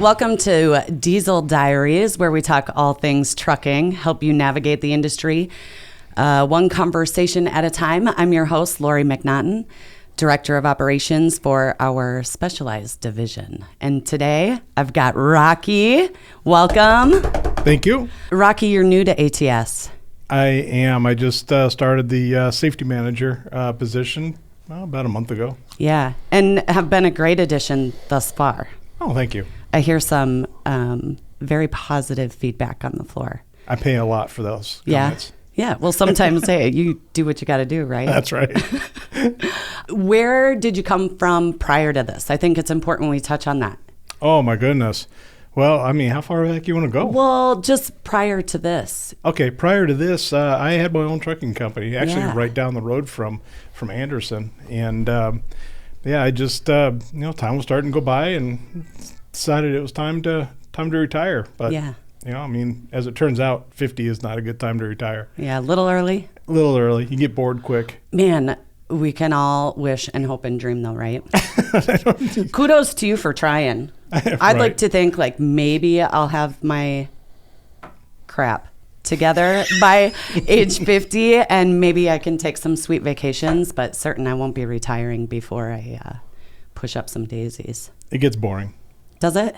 Welcome to Diesel Diaries, where we talk all things trucking, help you navigate the industry, one conversation at a time. I'm your host, Lori McNaughton, Director of Operations for our Specialized Division. And today, I've got Rocky. Welcome. Thank you. Rocky, you're new to ATS. I am. I just started the safety manager position about a month ago. Yeah, and have been a great addition thus far. Oh, thank you. I hear some very positive feedback on the floor. I pay a lot for those comments. Yeah. Well, sometimes, hey, you do what you got to do, right? That's right. Where did you come from prior to this? I think it's important we touch on that. Oh, my goodness. Well, I mean, how far back you want to go? Well, just prior to this. Okay, prior to this, I had my own trucking company, actually Yeah. right down the road from Anderson. And, I just, time was starting to go by and decided it was time to retire. But, Yeah. I mean, as it turns out, 50 is not a good time to retire. Yeah, a little early. A little early. You get bored quick. Man, we can all wish and hope and dream though, right? Kudos to you for trying. I'd like to think like maybe I'll have my crap together by age 50 and maybe I can take some sweet vacations, but certain I won't be retiring before I push up some daisies. It gets boring. Does it?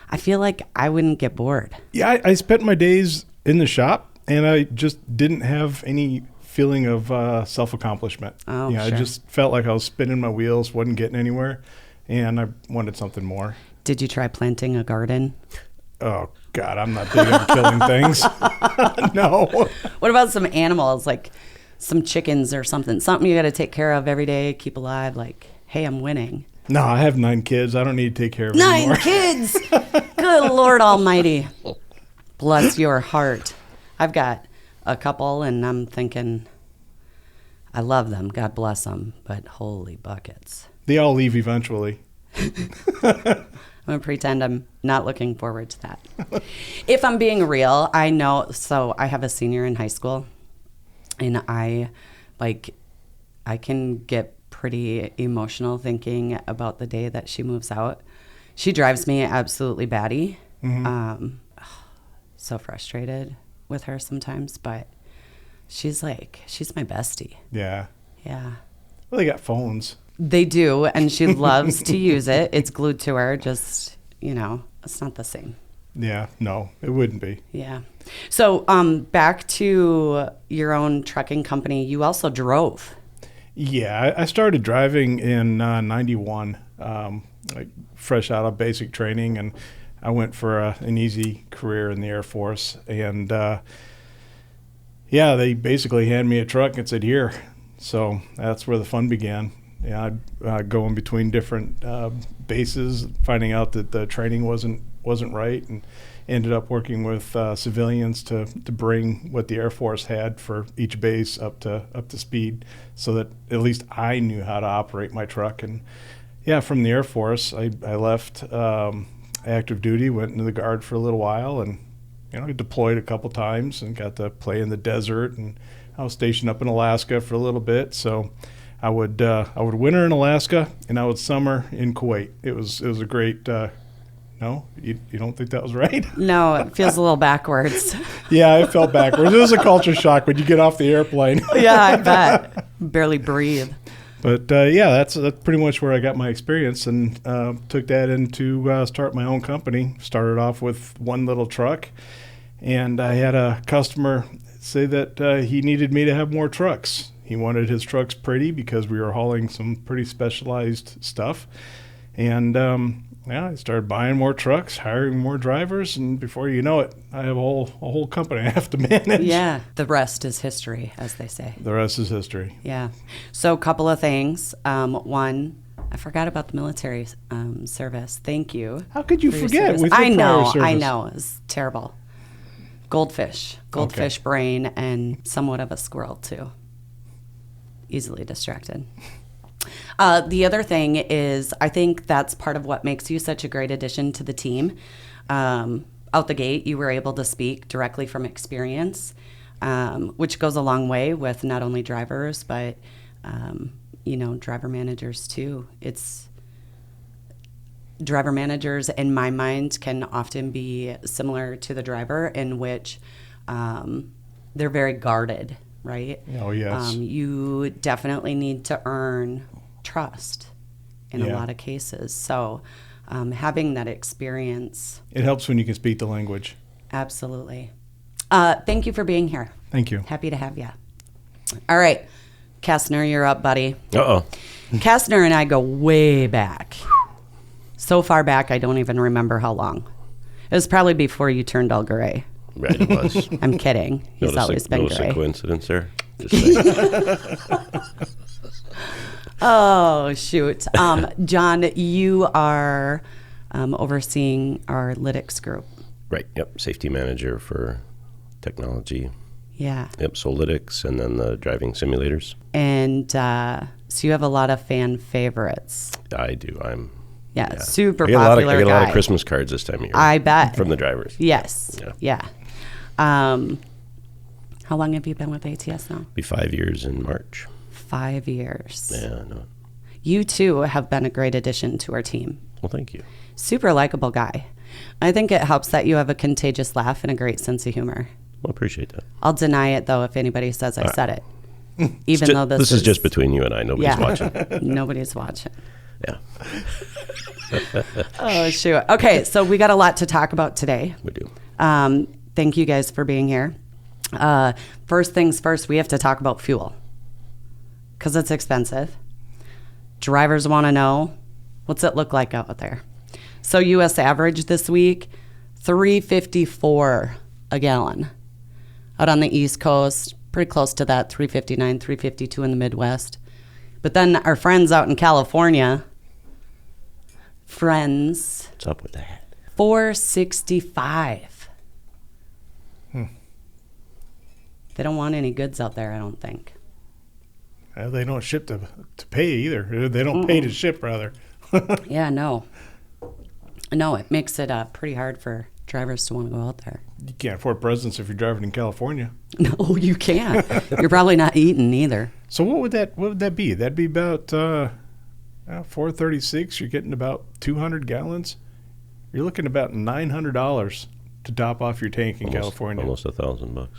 I feel like I wouldn't get bored. Yeah, I spent my days in the shop, and I just didn't have any feeling of self-accomplishment. Oh, I sure. just felt like I was spinning my wheels, wasn't getting anywhere, and I wanted something more. Did you try planting a garden? Oh, God, I'm not big on killing things. No. What about some animals, like some chickens or something? Something you got to take care of every day, keep alive, like, hey, I'm winning. No, I have 9 kids. I don't need to take care of them 9 anymore. kids! Good Lord Almighty. Bless your heart. I've got a couple, and I'm thinking, I love them. God bless them. But holy buckets. They all leave eventually. I'm going to pretend I'm not looking forward to that. If I'm being real, I know. So I have a senior in high school, and I can get pretty emotional thinking about the day that she moves out. She drives me absolutely batty. Mm-hmm. So frustrated with her sometimes, but she's my bestie. Yeah. Yeah. Well, they got phones. They do, and she loves to use it. It's glued to her, just, it's not the same. Yeah, no, it wouldn't be. Yeah. So back to your own trucking company, you also drove. Yeah, I started driving in 91, fresh out of basic training, and I went for an easy career in the Air Force. And, they basically handed me a truck and said, here. So that's where the fun began. Yeah, I'd go in between different bases, finding out that the training wasn't right, and ended up working with civilians to bring what the Air Force had for each base up to speed, so that at least I knew how to operate my truck. And from the Air Force, I left active duty, went into the Guard for a little while, and deployed a couple times and got to play in the desert. And I was stationed up in Alaska for a little bit, so I would winter in Alaska and I would summer in Kuwait. It was a great. No, you don't think that was right? No, it feels a little backwards. Yeah, I felt backwards. It was a culture shock when you get off the airplane. Yeah, I bet. Barely breathe. But that's pretty much where I got my experience, and took that into start my own company. Started off with one little truck, and I had a customer say that he needed me to have more trucks. He wanted his trucks pretty because we were hauling some pretty specialized stuff, and I started buying more trucks, hiring more drivers, and before you know it, I have a whole company I have to manage. Yeah, the rest is history, as they say. The rest is history. Yeah. So a couple of things. One, I forgot about the military service. Thank you. How could you for your forget service. with your I know, prior service? I know. It's terrible. Goldfish brain, and somewhat of a squirrel, too. Easily distracted. The other thing is, I think that's part of what makes you such a great addition to the team. Out the gate, you were able to speak directly from experience, which goes a long way with not only drivers, but, driver managers too. driver managers, in my mind, can often be similar to the driver in which they're very guarded, right? Oh, yes. You definitely need to earn trust in a lot of cases. So having that experience. It helps when you can speak the language. Absolutely. Thank you for being here. Thank you. Happy to have you. All right. Kastner, you're up, buddy. Uh-oh. Kastner and I go way back. So far back, I don't even remember how long. It was probably before you turned all gray. Right, it was. I'm kidding. He's always been notice gray. a coincidence there? Just saying. Oh, shoot. John, you are overseeing our lytics group. Right, yep. Safety manager for technology. Yeah. Yep, Solytics, and then the driving simulators. And so you have a lot of fan favorites. I do. Super I get popular I get a guy. lot of Christmas cards this time of year. I bet. From the drivers. Yes. Yeah. How long have you been with ATS now? Be 5 years in March. 5 years. Yeah, no. You, too, have been a great addition to our team. Well, thank you. Super likable guy. I think it helps that you have a contagious laugh and a great sense of humor. Well, appreciate that. I'll deny it, though, if anybody says I said it. Even though this is just between you and I. Nobody's watching. Nobody's watching. Yeah. Oh, shoot. Okay, so we got a lot to talk about today. We do. Thank you guys for being here. First things first, we have to talk about fuel because it's expensive. Drivers want to know, what's it look like out there? So U.S. average this week, $3.54 a gallon. Out on the East Coast, pretty close to that, $3.59, $3.52 in the Midwest. But then our friends out in California, What's up with that? $4.65. They don't want any goods out there, I don't think. They don't ship to pay either. They don't pay to ship, rather. Yeah, no. No, it makes it pretty hard for drivers to want to go out there. You can't afford presents if you're driving in California. No, you can't. You're probably not eating either. So what would that be? That'd be about 436. You're getting about 200 gallons. You're looking about $900 to top off your tank in California. Almost $1,000.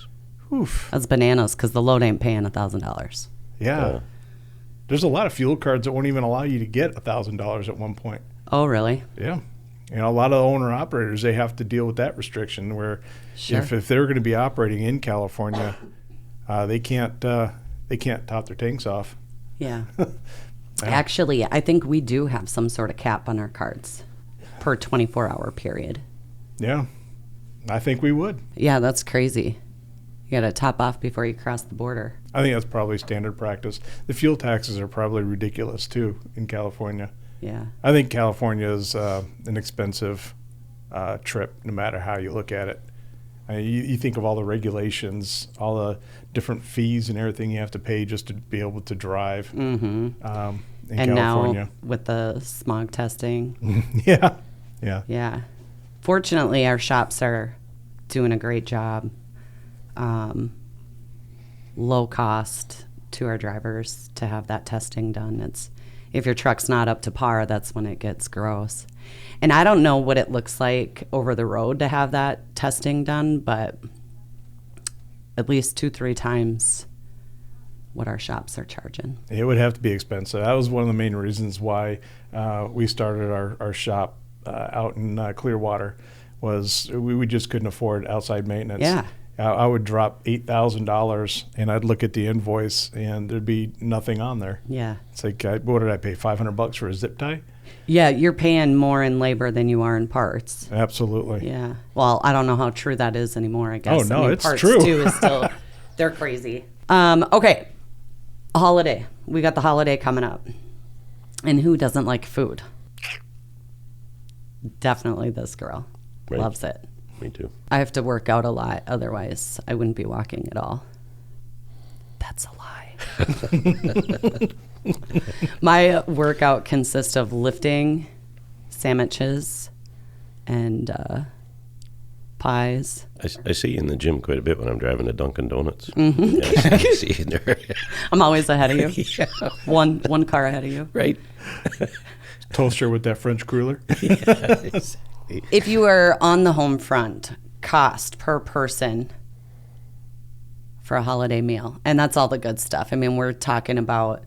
Oof. That's bananas because the load ain't paying $1,000. Yeah. There's a lot of fuel cards that won't even allow you to get $1,000 at one point. Oh, really? Yeah. A lot of owner-operators, they have to deal with that restriction where Sure. if they're going to be operating in California, they can't top their tanks off. Yeah. Actually, I think we do have some sort of cap on our cards per 24-hour period. Yeah. I think we would. Yeah, that's crazy. You got to top off before you cross the border. I think that's probably standard practice. The fuel taxes are probably ridiculous, too, in California. Yeah. I think California is an expensive trip, no matter how you look at it. You think of all the regulations, all the different fees and everything you have to pay just to be able to drive in And California. now with the smog testing. Yeah. Yeah. Fortunately, our shops are doing a great job. Low cost to our drivers to have that testing done. It's if your truck's not up to par, that's when it gets gross. And I don't know what it looks like over the road to have that testing done, but at least 2-3 times what our shops are charging. It would have to be expensive. That was one of the main reasons why we started our shop out in Clearwater was we just couldn't afford outside maintenance. Yeah. I would drop $8,000 and I'd look at the invoice and there'd be nothing on there. Yeah. It's like, what did I pay, $500 for a zip tie? Yeah, you're paying more in labor than you are in parts. Absolutely. Yeah. Well, I don't know how true that is anymore, I guess. Oh, no, it's parts true. Too is still, they're crazy. Okay. A holiday. We got the holiday coming up. And who doesn't like food? Definitely this girl. Right. Loves it. Me too. I have to work out a lot. Otherwise, I wouldn't be walking at all. That's a lie. My workout consists of lifting, sandwiches, and pies. I see you in the gym quite a bit when I'm driving to Dunkin' Donuts. Mm-hmm. Yeah, I see you there. I'm always ahead of you. Yeah. One car ahead of you. Right. Toaster with that French cruller. If you are on the home front, cost per person for a holiday meal, and that's all the good stuff. I mean, we're talking about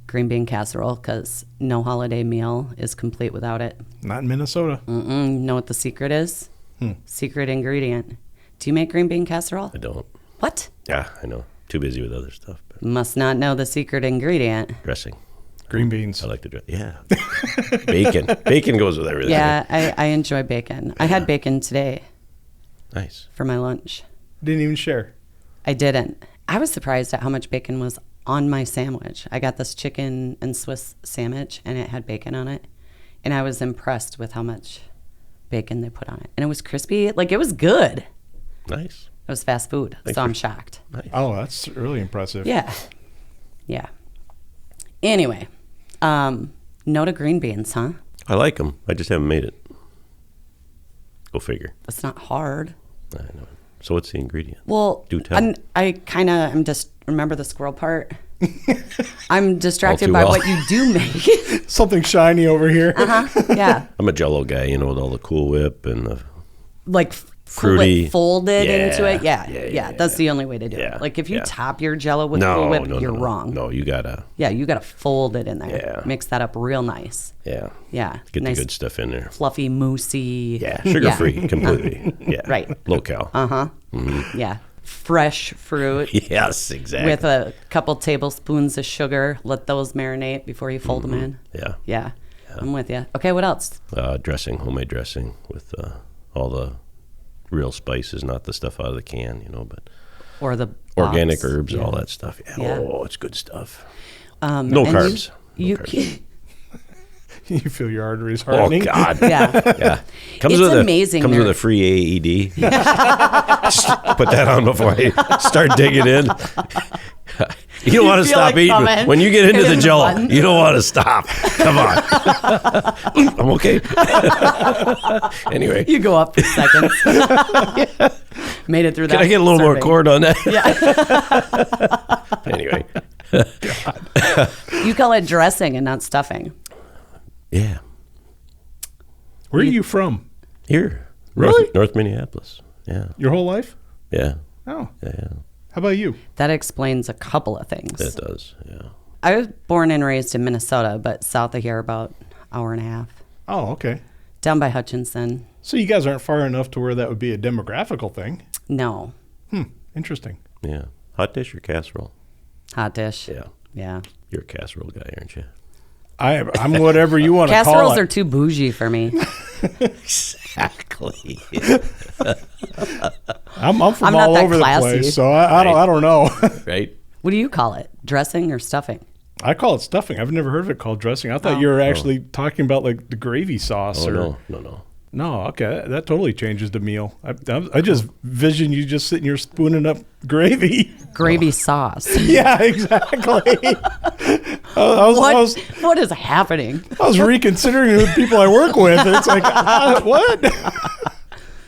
green bean casserole because no holiday meal is complete without it. Not in Minnesota. Know what the secret is? Secret ingredient. Do you make green bean casserole? I don't. What? Yeah, I know. Too busy with other stuff. But Must not know the secret ingredient. dressing. Green beans. I like to dress. Yeah. Bacon. Bacon goes with everything. Yeah, I enjoy bacon. I had bacon today Nice. for my lunch. Didn't even share. I didn't. I was surprised at how much bacon was on my sandwich. I got this chicken and Swiss sandwich, and it had bacon on it. And I was impressed with how much bacon they put on it. And it was crispy. Like, it was good. Nice. It was fast food, Thanks so for- I'm shocked. Nice. Oh, that's really impressive. Yeah. Yeah. Anyway, no to green beans, huh? I like them. I just haven't made it. Go figure. That's not hard. I know. So what's the ingredient? Well, Do tell. I kind of am just, remember the squirrel part? I'm distracted too by well. what you do make. Something shiny over here. Yeah. I'm a Jell-O guy, with all the Cool Whip and the Like Fruity. folded Yeah. into it. Yeah. Yeah, Yeah. yeah, That's the only way to do Yeah. it. Like if you Yeah. top your Jell-O with Cool Whip, you're wrong. No, you gotta. Yeah, you got to fold it in there. Yeah. Mix that up real nice. Yeah. Yeah. Get nice, the good stuff in there. fluffy, moussey. Yeah, sugar-free, completely. Yeah. Right. Low cal. Yeah. Fresh fruit. Yes, exactly. With a couple tablespoons of sugar. Let those marinate before you fold them in. Yeah. Yeah. I'm with you. Okay, what else? Dressing, homemade dressing with all the real spices, not the stuff out of the can, but Or the organic box. herbs, Yeah. all that stuff. Yeah. Yeah. Oh, it's good stuff. No and carbs. You, No carbs. you You feel your arteries Oh hardening. God. yeah. Yeah. It's amazing Comes there. with a free AED. Just put that on before I start digging in. You don't want to feel stop like eating. coming, When you get into hit the the Jell-O, button. you don't want to stop. Come on. I'm okay. Anyway, You go up for seconds. Made it through that. can I get a little more serving. cord on that? Yeah. Anyway. You call it dressing and not stuffing. Yeah. Where are you from? Here. Really? North Minneapolis. Yeah. Your whole life? Yeah. Oh. Yeah. How about you? That explains a couple of things. It does. Yeah. I was born and raised in Minnesota, but south of here about an hour and a half. Oh, okay. Down by Hutchinson. So you guys aren't far enough to where that would be a demographical thing. No. Interesting. Yeah. Hot dish or casserole? Hot dish. Yeah. Yeah. You're a casserole guy, aren't you? I'm whatever you want to call Casseroles it. are too bougie for me. Exactly. I'm from I'm not all that over classy. the place, so I don't know. Right? What do you call it? Dressing or stuffing? I call it stuffing. I've never heard of it called dressing. I thought you were actually talking about like the gravy sauce. Oh, or no. No, okay, that totally changes the meal. I just vision you just sitting here spooning up gravy. Gravy sauce. Yeah, exactly. I What is happening? was reconsidering the people I work with. It's like, what?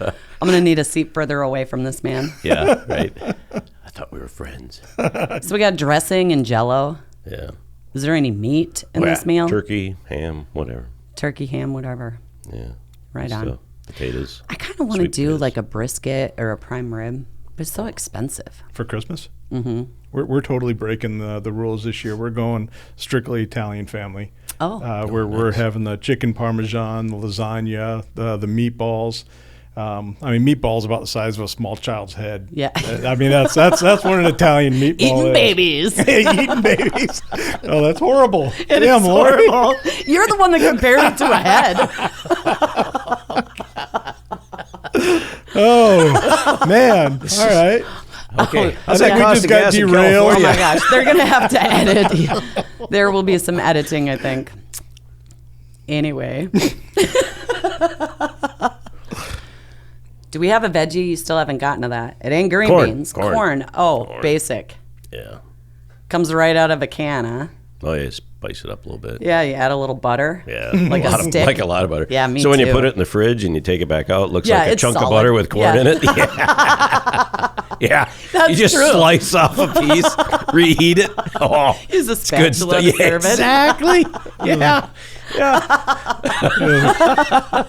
I'm going to need a seat further away from this man. Yeah, right. I thought we were friends. So we got dressing and Jell-O. Yeah. Is there any meat in this meal? Turkey, ham, whatever. Turkey, ham, whatever. Yeah. Right Just, on. potatoes. I kind of want to sweet do potatoes. like a brisket or a prime rib, but it's so expensive. For Christmas? Mm-hmm. We're totally breaking the rules this year. We're going strictly Italian family. Oh. We're having the chicken parmesan, the lasagna, the meatballs. Meatballs about the size of a small child's head. Yeah. That's what an Italian meatball Eating is. babies. Eating babies. Oh, that's horrible. It is horrible. You're the one that compared it to a head. Oh, man. All right. Okay. I think we just got derailed. Oh my gosh, they're gonna have to edit. There will be some editing, I think. Anyway. Do we have a veggie? You still haven't gotten to that. It ain't green Corn. beans. Corn. Oh, Corn. basic. Yeah. Comes right out of a can, huh? Oh, yes. spice it up a little bit. Yeah, you add a little butter. Yeah, Like a stick. like a lot of butter. Yeah, me So when you too. put it in the fridge and you take it back out, it looks Yeah, like a it's chunk of solid. butter with corn Yeah. in it. Yeah. Yeah. That's you just true. slice off a piece, reheat it. Oh, Use a it's good spatula stuff. to serve it. Exactly. Yeah.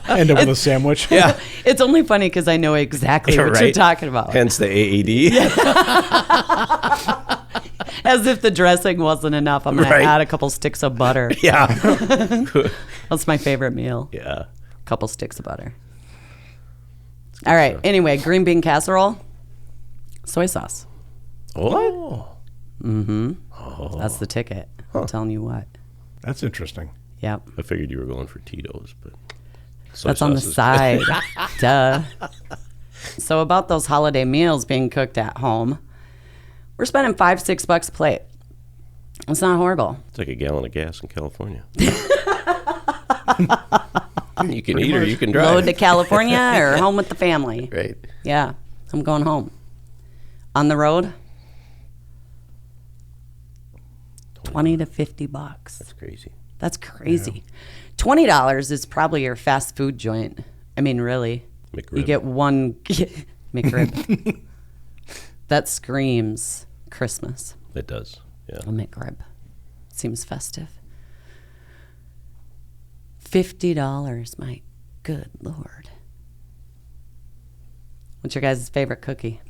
End up with a sandwich. Yeah. It's only funny because I know exactly what you're Right. talking about. Hence the AED. As if the dressing wasn't enough, I'm going Right. to add a couple sticks of butter. Yeah. That's my favorite meal. Yeah. Couple sticks of butter. All right. Anyway, green bean casserole, soy sauce. Oh. That's the ticket. I'm telling you what. That's interesting. Yep. I figured you were going for Tito's, but soy That's on the sauce is- side. Duh. So about those holiday meals being cooked at home, we're spending $5-6 a plate. It's not horrible. It's like a gallon of gas in California. You can eat or you can drive. Load to California or home with the family. Right. Yeah, I'm going home. On the road, $20 to $50. That's crazy. That's crazy. $20 is probably your fast food joint. I mean, really. McRib. You get one McRib. That screams Christmas. It does. Yeah. A McRib. Seems festive. $50, my good Lord. What's your guys' favorite cookie?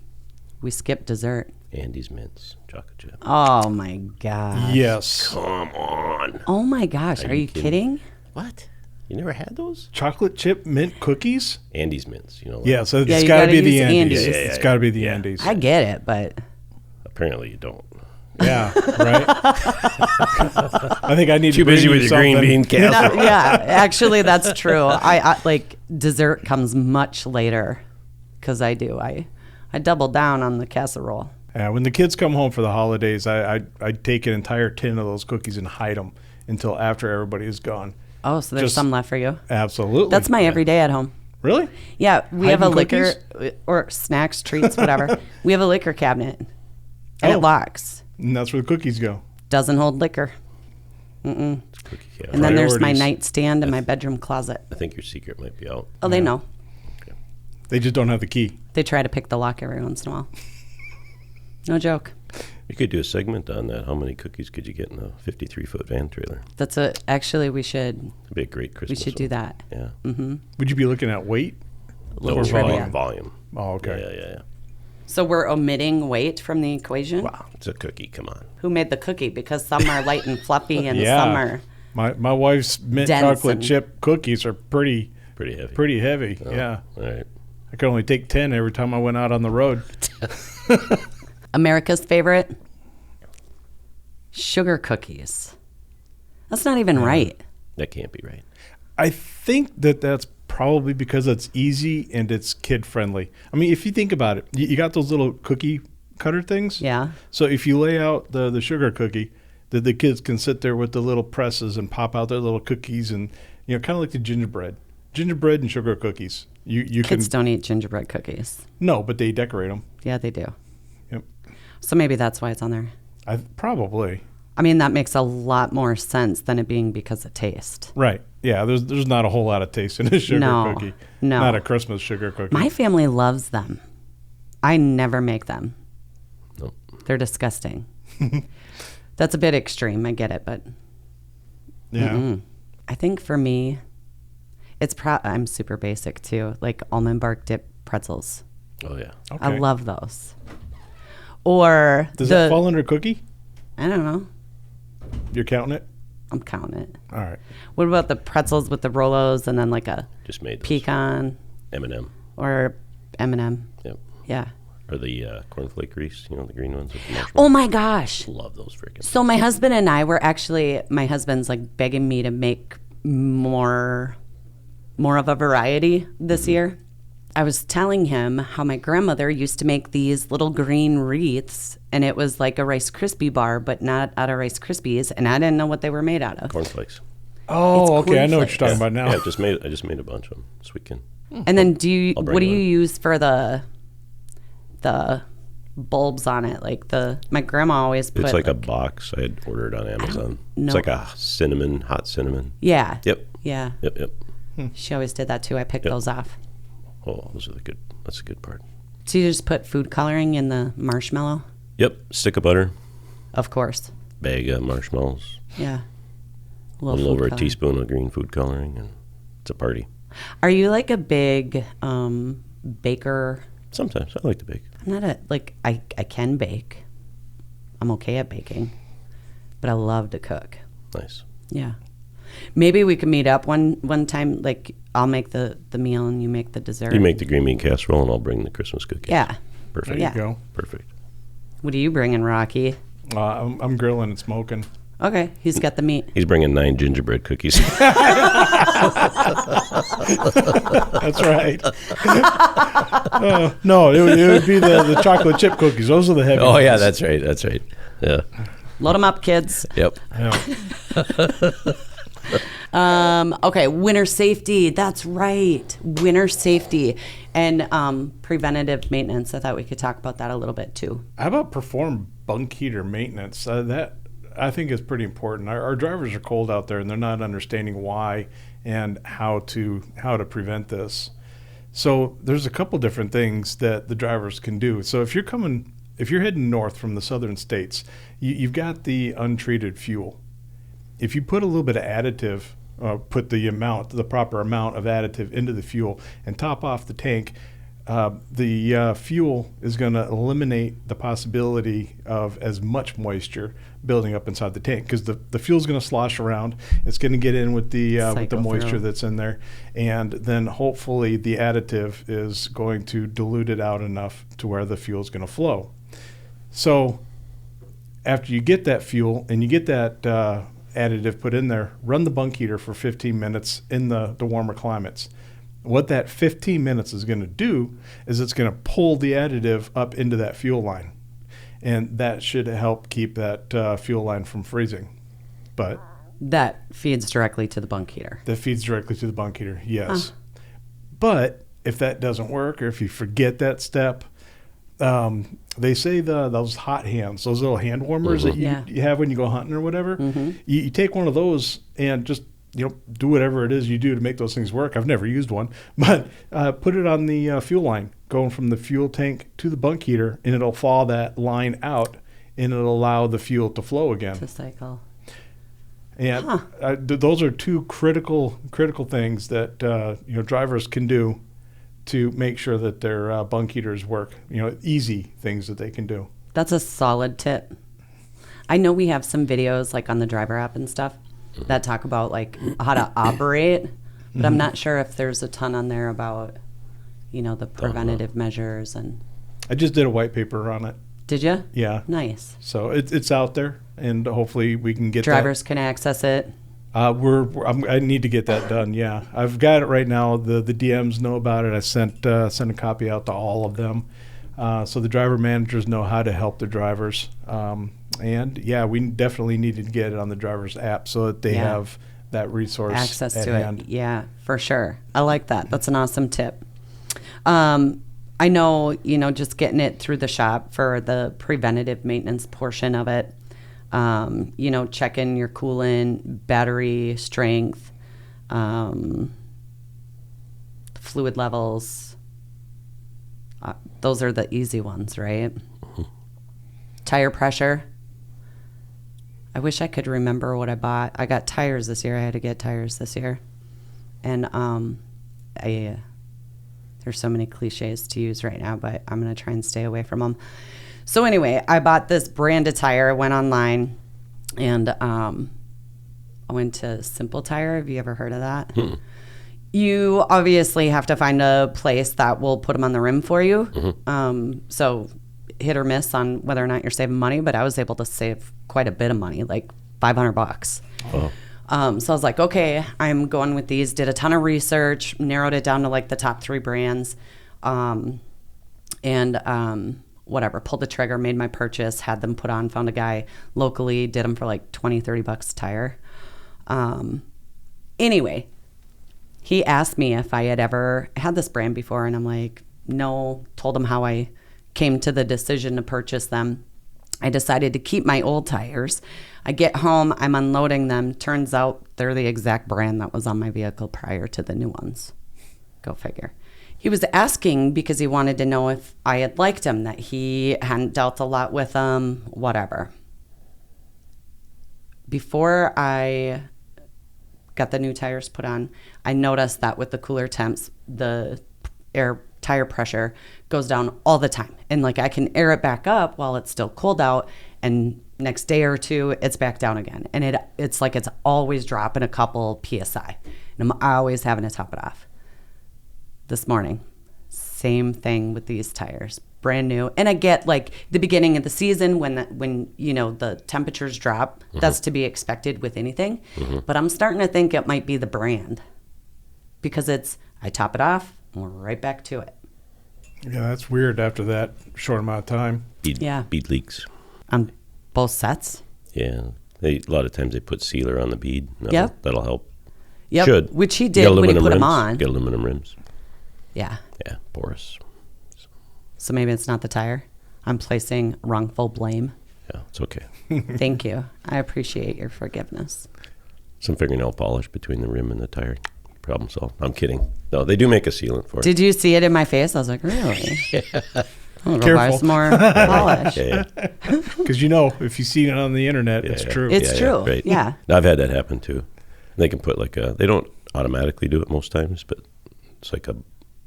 We skipped dessert. Andy's mints, chocolate chip. Oh my gosh. Yes. Come on. Oh my gosh. Are you kidding? What? You never had those? Chocolate chip mint cookies? Andy's mints, you know. Like, Yeah, so Yeah, it's you got to gotta be the use Andes. Andes. It's got to be the Andes. I get it, but Apparently you don't. Yeah, right. I think I need Too to bring busy you with your green something. bean casserole. yeah, actually that's true. I like dessert comes much later because I double down on the casserole. Yeah, when the kids come home for the holidays, I take an entire tin of those cookies and hide them until after everybody is gone. Oh, so there's Just- some left for you. Absolutely. That's my everyday at home. Really? Yeah, we have a Hiding liquor or snacks, treats, whatever. We have a liquor cabinet, and it Oh. locks. And that's where the cookies go. Doesn't hold liquor. It's cookie cat. And then there's my Priorities. nightstand and my bedroom closet. I think your secret might be out. Oh, they know. They just don't have the key. They try to pick the lock every once in a while. No joke. You could do a segment on that. How many cookies could you get in a 53-foot van trailer? That's a. Actually, we should. It'd be a great Christmas. We should do that. Yeah. Would you be looking at weight? No, trivia. volume. Oh, okay. Yeah. So we're omitting weight from the equation. Wow, it's a cookie. Come on. Who made the cookie? Because some are light and fluffy, and Yeah. some are. My wife's mint Dense chocolate and- chip cookies are pretty Pretty heavy. heavy. Yeah. All right. I could only take 10 every time I went out on the road. America's favorite sugar cookies. That's not even right. That can't be right. I think that's probably because it's easy and it's kid friendly. I mean, if you think about it, you got those little cookie cutter things. Yeah. So if you lay out the sugar cookie, the kids can sit there with the little presses and pop out their little cookies and, kind of like the gingerbread and sugar cookies. You Kids can don't eat gingerbread cookies. no, but they decorate them. Yeah, they do. Yep. So maybe that's why it's on there. Probably. I mean, that makes a lot more sense than it being because of taste. Right. Yeah, there's not a whole lot of taste in a sugar No, cookie. no. Not a Christmas sugar cookie. My family loves them. I never make them. Nope. They're disgusting. That's a bit extreme. I get it, but yeah. I think for me, I'm super basic too. Like almond bark dip pretzels. Oh, yeah. Okay. I love those. Or Does that fall under cookie? I don't know. You're counting it? I'm counting it. All right. What about the pretzels with the Rolos and then like a Just made those. pecan M&M. or M&M? Yep. Yeah. Or the cornflake grease, the green ones with the marshmallow. Oh my gosh. Love those freaking. So my husband and I were actually, my husband's like begging me to make more of a variety this year. I was telling him how my grandmother used to make these little green wreaths, and it was like a Rice Krispie bar, but not out of Rice Krispies, and I didn't know what they were made out of. Cornflakes. Oh, It's okay. I know what you're talking cornflakes. about now. Yeah, I just made a bunch of them this weekend. And then I'll bring what do you one. use for the bulbs on it. Like my grandma always put. It's like a box I had ordered on Amazon. know. It's like a hot cinnamon. Yeah. Yep. Yeah. Yep. She always did that too. I picked those off. Oh, that's a good part. So you just put food coloring in the marshmallow? Yep. Stick of butter. Of course. Bag of marshmallows. Yeah. A little over a teaspoon of green food coloring, and it's a party. Are you like a big baker? Sometimes I like to bake. I'm not I can bake. I'm okay at baking, but I love to cook. Nice. Yeah. Maybe we could meet up one time. Like I'll make the meal and you make the dessert. You make the green bean casserole, and I'll bring the Christmas cookies. Yeah. Perfect. There you go. Perfect. What are you bringing, Rocky? I'm grilling and smoking. Okay, he's got the meat. He's bringing 9 gingerbread cookies. That's right. No, it would be the chocolate chip cookies. Those are the heavy Oh, yeah, ones. that's right. That's right. Yeah. Load them up, kids. Yep. Yeah. Okay, winter safety. That's right. Winter safety and preventative maintenance. I thought we could talk about that a little bit too. How about perform bunk heater maintenance? That I think is pretty important. Our drivers are cold out there, and they're not understanding why and how to prevent this. So there's a couple different things that the drivers can do. So if you're heading north from the southern states, you've got the untreated fuel. If you put a little bit of additive, put the proper amount of additive into the fuel and top off the tank, the fuel is going to eliminate the possibility of as much moisture building up inside the tank, because the fuel is going to slosh around. It's going to get in with the moisture that's in there, and then hopefully the additive is going to dilute it out enough to where the fuel is going to flow. So after you get that fuel and you get that additive put in there, run the bunk heater for 15 minutes in the warmer climates. What that 15 minutes is going to do is it's going to pull the additive up into that fuel line. And that should help keep that fuel line from freezing. But that feeds directly to the bunk heater. That feeds directly to the bunk heater, yes. But if that doesn't work, or if you forget that step, they say those hot hands, those little hand warmers that you have when you go hunting or whatever, you take one of those and just do whatever it is you do to make those things work. I've never used one, but put it on the fuel line, going from the fuel tank to the bunk heater, and it'll thaw that line out, and it'll allow the fuel to flow again. To cycle. And those are two critical things that drivers can do to make sure that their bunk heaters work. Easy things that they can do. That's a solid tip. I know we have some videos like on the driver app and stuff that talk about like how to operate, but I'm not sure if there's a ton on there about the preventative measures. And I just did a white paper on it. Did you? Yeah. Nice. So it's out there, and hopefully we can get drivers can access it. I need to get that done. Yeah, I've got it right now. The DMs know about it. I sent a copy out to all of them, so the driver managers know how to help the drivers. And yeah, we definitely needed to get it on the driver's app so that they have that resource access to hand. it. Yeah, for sure. I like that. That's an awesome tip. I know, just getting it through the shop for the preventative maintenance portion of it. Checking your coolant, battery strength, fluid levels. Those are the easy ones, right? Tire pressure. I wish I could remember what I bought. I got tires this year. I had to get tires this year. And there's so many cliches to use right now, but I'm going to try and stay away from them. So anyway, I bought this brand of tire. I went online, and I went to Simple Tire. Have you ever heard of that? You obviously have to find a place that will put them on the rim for you. So hit or miss on whether or not you're saving money, but I was able to save quite a bit of money, like $500. Oh. So I was like, okay, I'm going with these. Did a ton of research, narrowed it down to like the top 3 brands, whatever, pulled the trigger, made my purchase, had them put on, found a guy locally, did them for like $20-$30 a tire. Anyway, he asked me if I had ever had this brand before, and I'm like, no. Told him how I came to the decision to purchase them. I decided to keep my old tires. I get home, I'm unloading them. Turns out they're the exact brand that was on my vehicle prior to the new ones. Go figure. He was asking because he wanted to know if I had liked them, that he hadn't dealt a lot with them, whatever. Before I got the new tires put on, I noticed that with the cooler temps, the tire pressure goes down all the time. And like I can air it back up while it's still cold out, and next day or two, it's back down again. And it's like it's always dropping a couple PSI. And I'm always having to top it off. This morning, same thing with these tires, brand new. And I get like the beginning of the season when you know the temperatures drop, that's to be expected with anything. But I'm starting to think it might be the brand, because I top it off and we're right back to it. Yeah, that's weird after that short amount of time. Bead leaks. On both sets. Yeah, a lot of times they put sealer on the bead. That'll help. Yep, Should. which he did when he put them on. Get aluminum rims. Yeah. Yeah, porous. So maybe it's not the tire. I'm placing wrongful blame. Yeah, it's okay. Thank you. I appreciate your forgiveness. Some fingernail polish between the rim and the tire. Problem solved. I'm kidding. No, they do make a sealant for it. Did you see it in my face? I was like, really? I'm gonna buy Careful. some more polish. Yeah. Because if you see it on the internet, it's true. It's true. Right. Yeah. I've had that happen too. They can put they don't automatically do it most times, but it's like a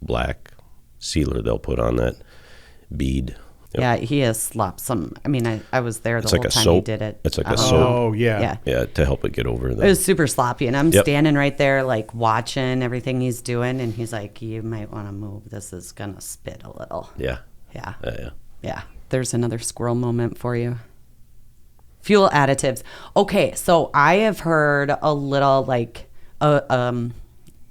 black sealer they'll put on that bead. Yep. Yeah, he has slopped some. I mean, I was there the whole time soap. he did it. It's like a Oh. soap. Oh, yeah. Yeah, to help it get over It was super sloppy, and I'm Yep. standing right there, like, watching everything he's doing, and he's like, you might want to move. This is going to spit a little. Yeah. Yeah. Yeah. Yeah. There's another squirrel moment for you. Fuel additives. Okay, so I have heard a little, like,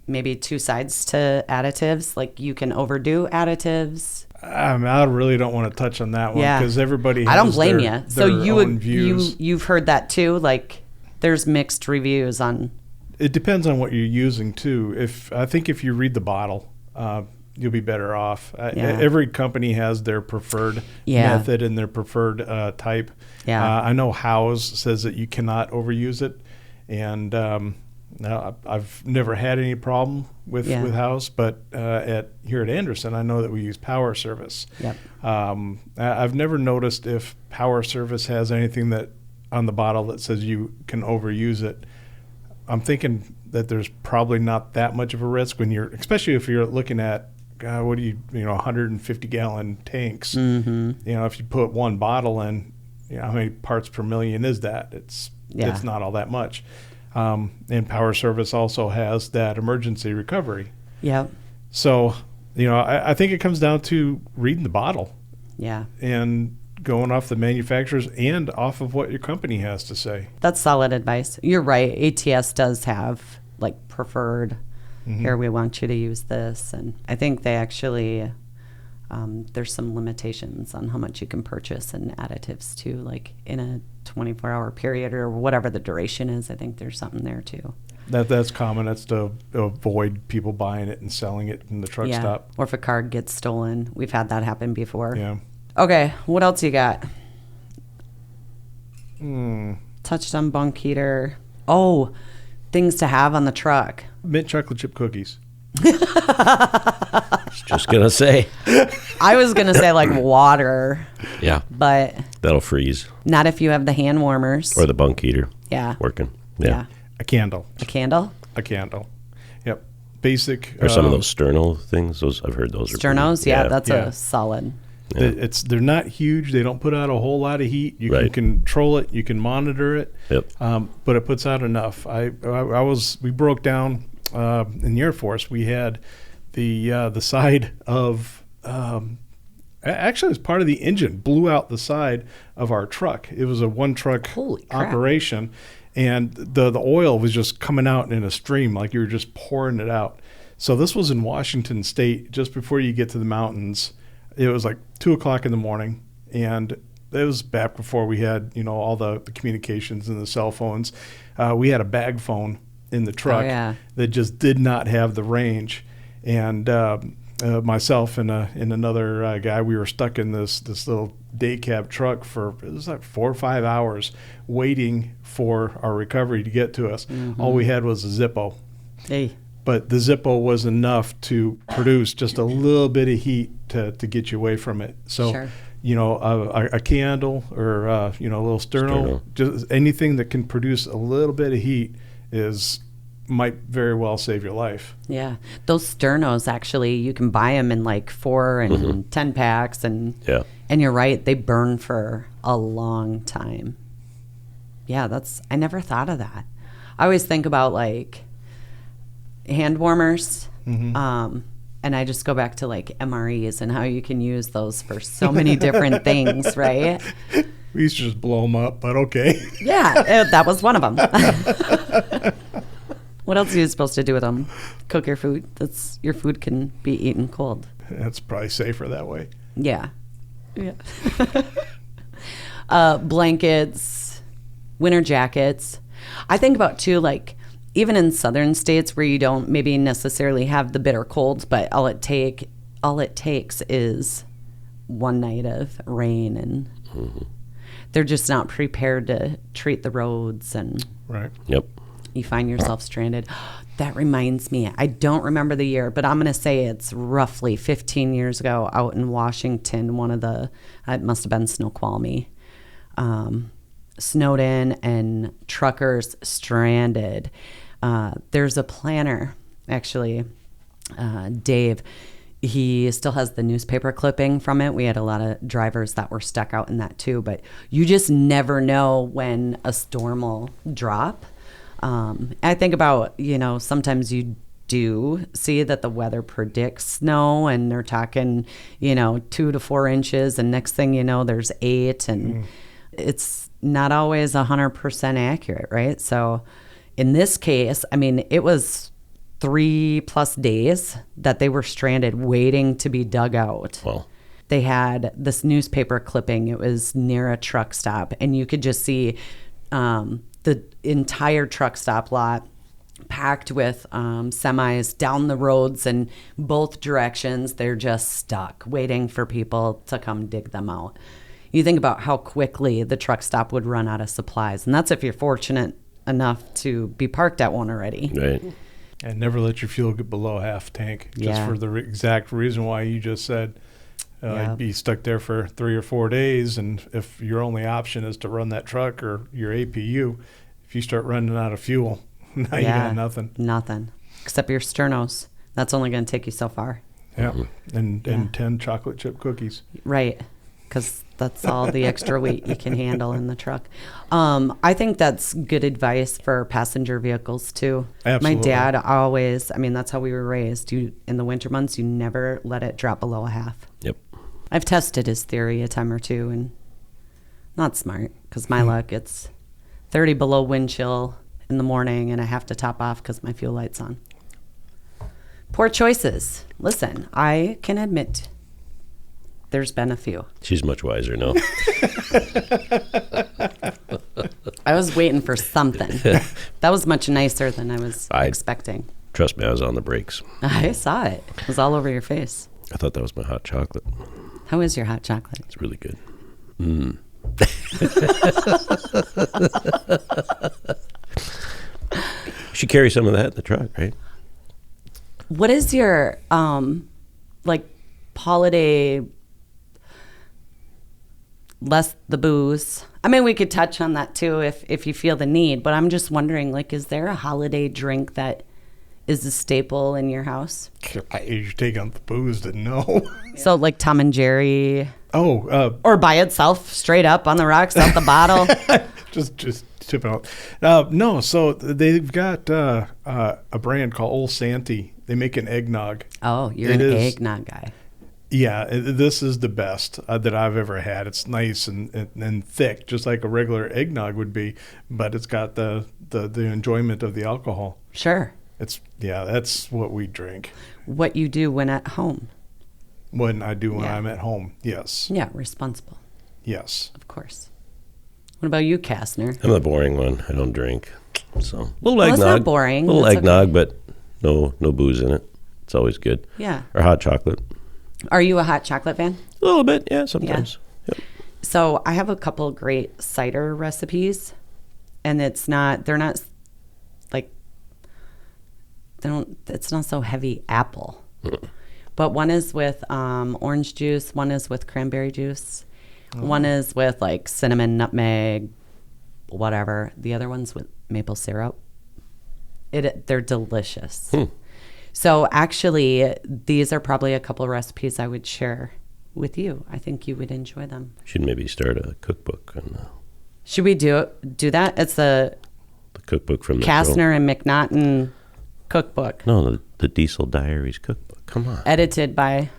maybe two sides to additives. Like, you can overdo additives. I really don't want to touch on that one Yeah. because everybody has I don't blame their, you. So their own views. you've heard that too. Like, there's mixed reviews on. It depends on what you're using too. I think if you read the bottle, you'll be better off. Every company has their preferred method and their preferred type. Yeah. I know House says that you cannot overuse it, and now I've never had any problem with House, but here at Anderson, I know that we use Power Service. Yep. I've never noticed if Power Service has anything that on the bottle that says you can overuse it. I'm thinking that there's probably not that much of a risk especially if you're looking at 150 gallon tanks. Mm-hmm. If you put one bottle in, how many parts per million is that? It's not all that much. And Power Service also has that emergency recovery. Yep. So, I think it comes down to reading the bottle. Yeah. And going off the manufacturers and off of what your company has to say. That's solid advice. You're right. ATS does have like preferred. Here, we want you to use this. And I think they actually, there's some limitations on how much you can purchase and additives too, like in a 24-hour period or whatever the duration is. I think there's something there too. That's common. That's to avoid people buying it and selling it in the truck stop. Or if a car gets stolen. We've had that happen before. Yeah. Okay, what else you got? Touched on bunk heater. Oh, things to have on the truck. Mint chocolate chip cookies. Just gonna say. I was gonna say like water. Yeah. But that'll freeze. Not if you have the hand warmers. Or the bunk heater. Yeah. Working. Yeah. A candle. A candle? A candle. Yep. Basic. Or some of those sterno things. I've heard those are sternos. pretty, That's a solid. Yeah. They're not huge. They don't put out a whole lot of heat. You can control it. You can monitor it. Yep. But it puts out enough. We broke down in the Air Force. We had the side of actually it was part of the engine blew out the side of our truck. It was a one truck operation, and the oil was just coming out in a stream like you were just pouring it out. So this was in Washington State, just before you get to the mountains. It was like 2:00 in the morning, and it was back before we had, all the communications and the cell phones. We had a bag phone in the truck that just did not have the range. And myself and another guy, we were stuck in this little day cab truck for, it was like 4 or 5 hours waiting for our recovery to get to us. Mm-hmm. All we had was a Zippo. Hey. But the Zippo was enough to produce just a little bit of heat to get you away from it. So, sure. A candle or, a little sterno, just anything that can produce a little bit of heat might very well save your life. Yeah. Those sternos, actually, you can buy them in like 4 and 10 packs. And you're right, they burn for a long time. Yeah, I never thought of that. I always think about like hand warmers. Mm-hmm. And I just go back to like MREs and how you can use those for so many different things, right? We used to just blow them up, but okay. Yeah, that was one of them. What else are you supposed to do with them? Cook your food. Your food can be eaten cold. That's probably safer that way. Yeah. Blankets, winter jackets. I think about too, like, even in southern states where you don't maybe necessarily have the bitter colds, but all it takes is one night of rain, and they're just not prepared to treat the roads, and right. Yep. You find yourself stranded. That reminds me, I don't remember the year, but I'm going to say it's roughly 15 years ago out in Washington, it must have been Snoqualmie, snowed in and truckers stranded. There's a planner, actually, Dave. He still has the newspaper clipping from it. We had a lot of drivers that were stuck out in that too, but you just never know when a storm will drop. I think about, sometimes you do see that the weather predicts snow, and they're talking, 2 to 4 inches, and next thing you know, there's 8, and it's not always 100% accurate, right? So in this case, I mean, it was 3+ days that they were stranded waiting to be dug out. Wow. They had this newspaper clipping. It was near a truck stop, and you could just see the entire truck stop lot packed with semis down the roads in both directions. They're just stuck waiting for people to come dig them out. You think about how quickly the truck stop would run out of supplies, and that's if you're fortunate enough to be parked at one already. Right. And never let your fuel get below half tank, just for the exact reason why you just said. You'd be stuck there for 3 or 4 days, and if your only option is to run that truck or your APU, if you start running out of fuel, now you got nothing. Nothing. Except your sternos. That's only going to take you so far. Yeah, and 10 chocolate chip cookies. Right, because that's all the extra weight you can handle in the truck. I think that's good advice for passenger vehicles, too. Absolutely. My dad always, that's how we were raised. In the winter months, you never let it drop below a half. Yep. I've tested his theory a time or two, and not smart, because my luck, it's 30 below wind chill in the morning, and I have to top off because my fuel light's on. Poor choices. Listen, I can admit there's been a few. She's much wiser now. I was waiting for something. That was much nicer than I was expecting. Trust me, I was on the brakes. I saw it. It was all over your face. I thought that was my hot chocolate. How is your hot chocolate? It's really good. Should carry some of that in the truck, right? What is your holiday, less the booze? We could touch on that too if you feel the need, but I'm just wondering, is there a holiday drink that is a staple in your house? You take out the booze to know. So like Tom and Jerry. Or by itself, straight up on the rocks, out the bottle. just tip it out. No, so they've got a brand called Old Santee. They make an eggnog. Oh, you're an eggnog guy. Yeah, this is the best that I've ever had. It's nice and thick, just like a regular eggnog would be, but it's got the enjoyment of the alcohol. Sure. That's what we drink. What you do when at home. When I do when I'm at home, yes. Yeah, responsible. Yes. Of course. What about you, Kastner? I'm the boring one. I don't drink. So little eggnog. It's not boring. Little eggnog, but no booze in it. It's always good. Yeah. Or hot chocolate. Are you a hot chocolate fan? A little bit, yeah, sometimes. Yep. So I have a couple great cider recipes, and it's not so heavy apple. But one is with orange juice, one is with cranberry juice, one is with like cinnamon, nutmeg, whatever. The other one's with maple syrup. They're delicious. So actually, these are probably a couple of recipes I would share with you. I think you would enjoy them. Should maybe start a cookbook on Should we do that? It's the cookbook from Kastner and McNaughton cookbook. No, the Diesel Diaries cookbook. Come on. Edited by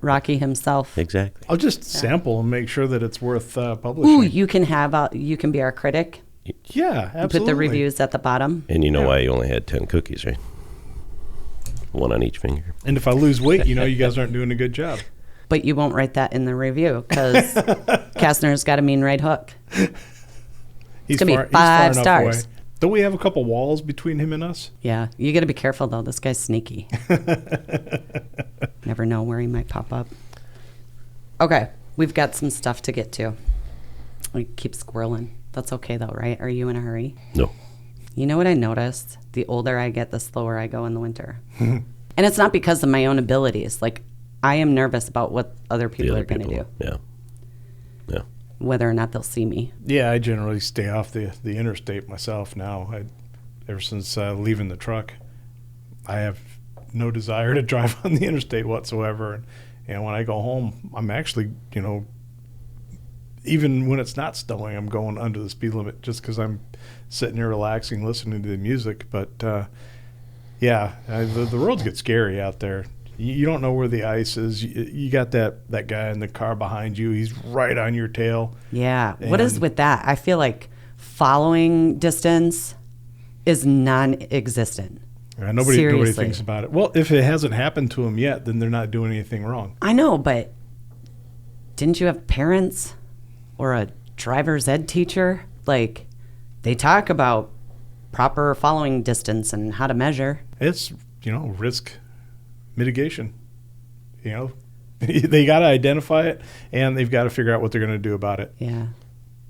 Rocky himself. Exactly. I'll just sample and make sure that it's worth publishing. Ooh, you can be our critic. Yeah, absolutely. Put the reviews at the bottom. And you know why you only had 10 cookies, right? One on each finger. And if I lose weight, you guys aren't doing a good job. But you won't write that in the review because Kastner's got a mean right hook. He's going to be 5 stars. Away. Don't we have a couple walls between him and us? Yeah, you got to be careful though. This guy's sneaky. Never know where he might pop up. Okay, we've got some stuff to get to. We keep squirreling. That's okay though, right? Are you in a hurry? No. You know what I noticed? The older I get, the slower I go in the winter. And it's not because of my own abilities. Like, I am nervous about what other people are going to do. Yeah. Yeah. Whether or not they'll see me. Yeah, I generally stay off the interstate myself now. Ever since leaving the truck, I have no desire to drive on the interstate whatsoever. And when I go home, I'm actually, even when it's not snowing, I'm going under the speed limit just because I'm sitting here relaxing, listening to the music. But, the roads get scary out there. You don't know where the ice is. You got that guy in the car behind you. He's right on your tail. Yeah. What is with that? I feel like following distance is non-existent. Nobody thinks about it. Well, if it hasn't happened to them yet, then they're not doing anything wrong. I know, but didn't you have parents or a driver's ed teacher? Like, they talk about proper following distance and how to measure. It's, risk mitigation. They got to identify it, and they've got to figure out what they're going to do about it. Yeah.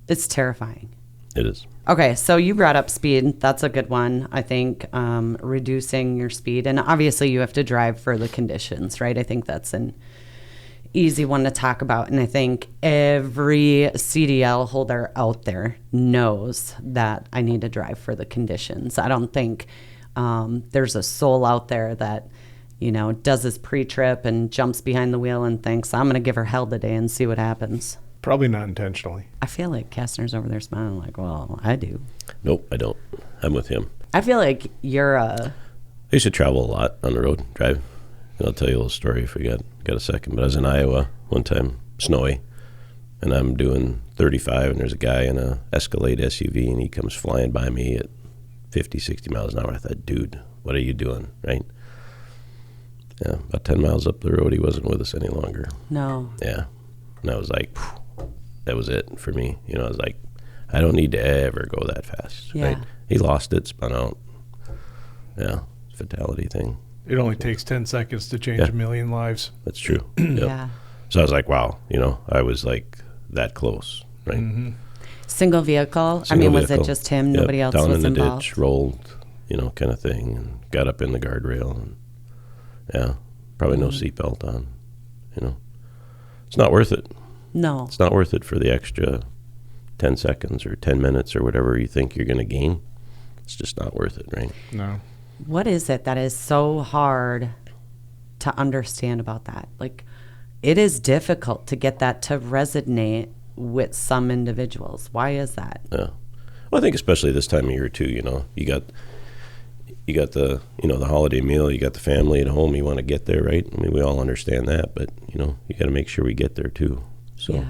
It's terrifying. It is. Okay, so you brought up speed. That's a good one, I think, reducing your speed. And obviously you have to drive for the conditions, right? I think that's an easy one to talk about. And I think every CDL holder out there knows that I need to drive for the conditions. I don't think there's a soul out there that, does his pre-trip and jumps behind the wheel and thinks, I'm going to give her hell today and see what happens. Probably not intentionally. I feel like Kastner's over there smiling like, well, I do. Nope, I don't. I'm with him. I feel like you're I used to travel a lot on the road, drive. And I'll tell you a little story if we got a second. But I was in Iowa one time, snowy, and I'm doing 35, and there's a guy in a Escalade SUV, and he comes flying by me at 50, 60 miles an hour. I thought, dude, what are you doing, right? Yeah, about 10 miles up the road, he wasn't with us any longer. No. Yeah. And I was like, that was it for me. I was like, I don't need to ever go that fast. Yeah. Right? He lost it, spun out. Yeah, fatality thing. It only takes 10 seconds to change a million lives. That's true. Yep. Yeah. So I was like, wow, I was like that close, right? Mm-hmm. Single vehicle? Was it just him? Yep. Nobody else down was in the involved? ditch, rolled, kind of thing, and got up in the guardrail. And probably no seatbelt on, It's not worth it. No. It's not worth it for the extra 10 seconds or 10 minutes or whatever you think you're going to gain. It's just not worth it, right? No. What is it that is so hard to understand about that? Like, it is difficult to get that to resonate with some individuals. Why is that? Yeah. Well, I think especially this time of year too, you got the, the holiday meal, you got the family at home, you want to get there, right? I mean, we all understand that, but, you got to make sure we get there too. So,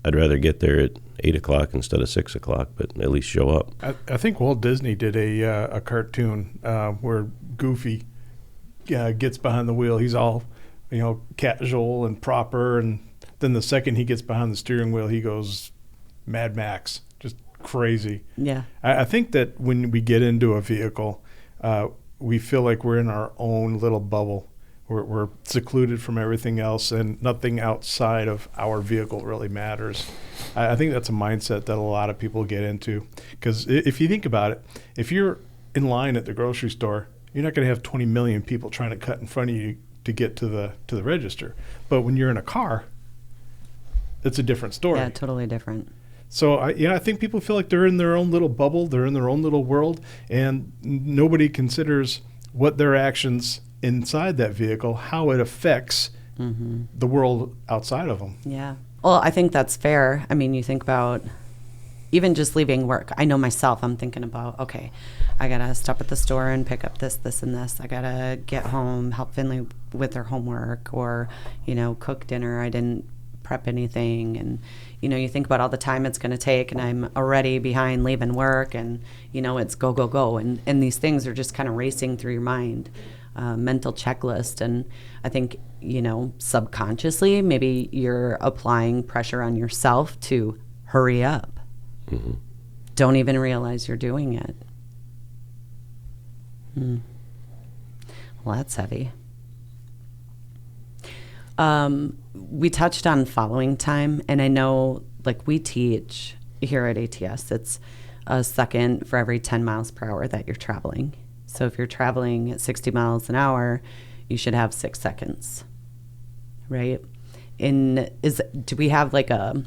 I'd rather get there at 8 o'clock instead of 6 o'clock, but at least show up. I think Walt Disney did a cartoon where Goofy gets behind the wheel. He's all, casual and proper, and then the second he gets behind the steering wheel, he goes Mad Max, just crazy. Yeah. I think that when we get into a vehicle, we feel like we're in our own little bubble, We're secluded from everything else, and nothing outside of our vehicle really matters. I think that's a mindset that a lot of people get into, because if you think about it, if you're in line at the grocery store, you're not going to have 20 million people trying to cut in front of you to get to the register. But when you're in a car, it's a different story. Yeah, totally different. So I think people feel like they're in their own little bubble, they're in their own little world, and nobody considers what their actions inside that vehicle, how it affects the world outside of them. Yeah. Well, I think that's fair. I mean, you think about even just leaving work. I know myself, I'm thinking about, okay, I got to stop at the store and pick up this, and this. I got to get home, help Finley with their homework, or, cook dinner. I didn't prep anything. And, you think about all the time it's going to take, and I'm already behind leaving work, and, it's go, go, go. And these things are just kind of racing through your mind. Mental checklist. And I think, subconsciously, maybe you're applying pressure on yourself to hurry up. Mm-hmm. Don't even realize you're doing it. Well, that's heavy. We touched on following time, and I know, we teach here at ATS, it's a second for every 10 miles per hour that you're traveling. So if you're traveling at 60 miles an hour, you should have 6 seconds, right? Do we have a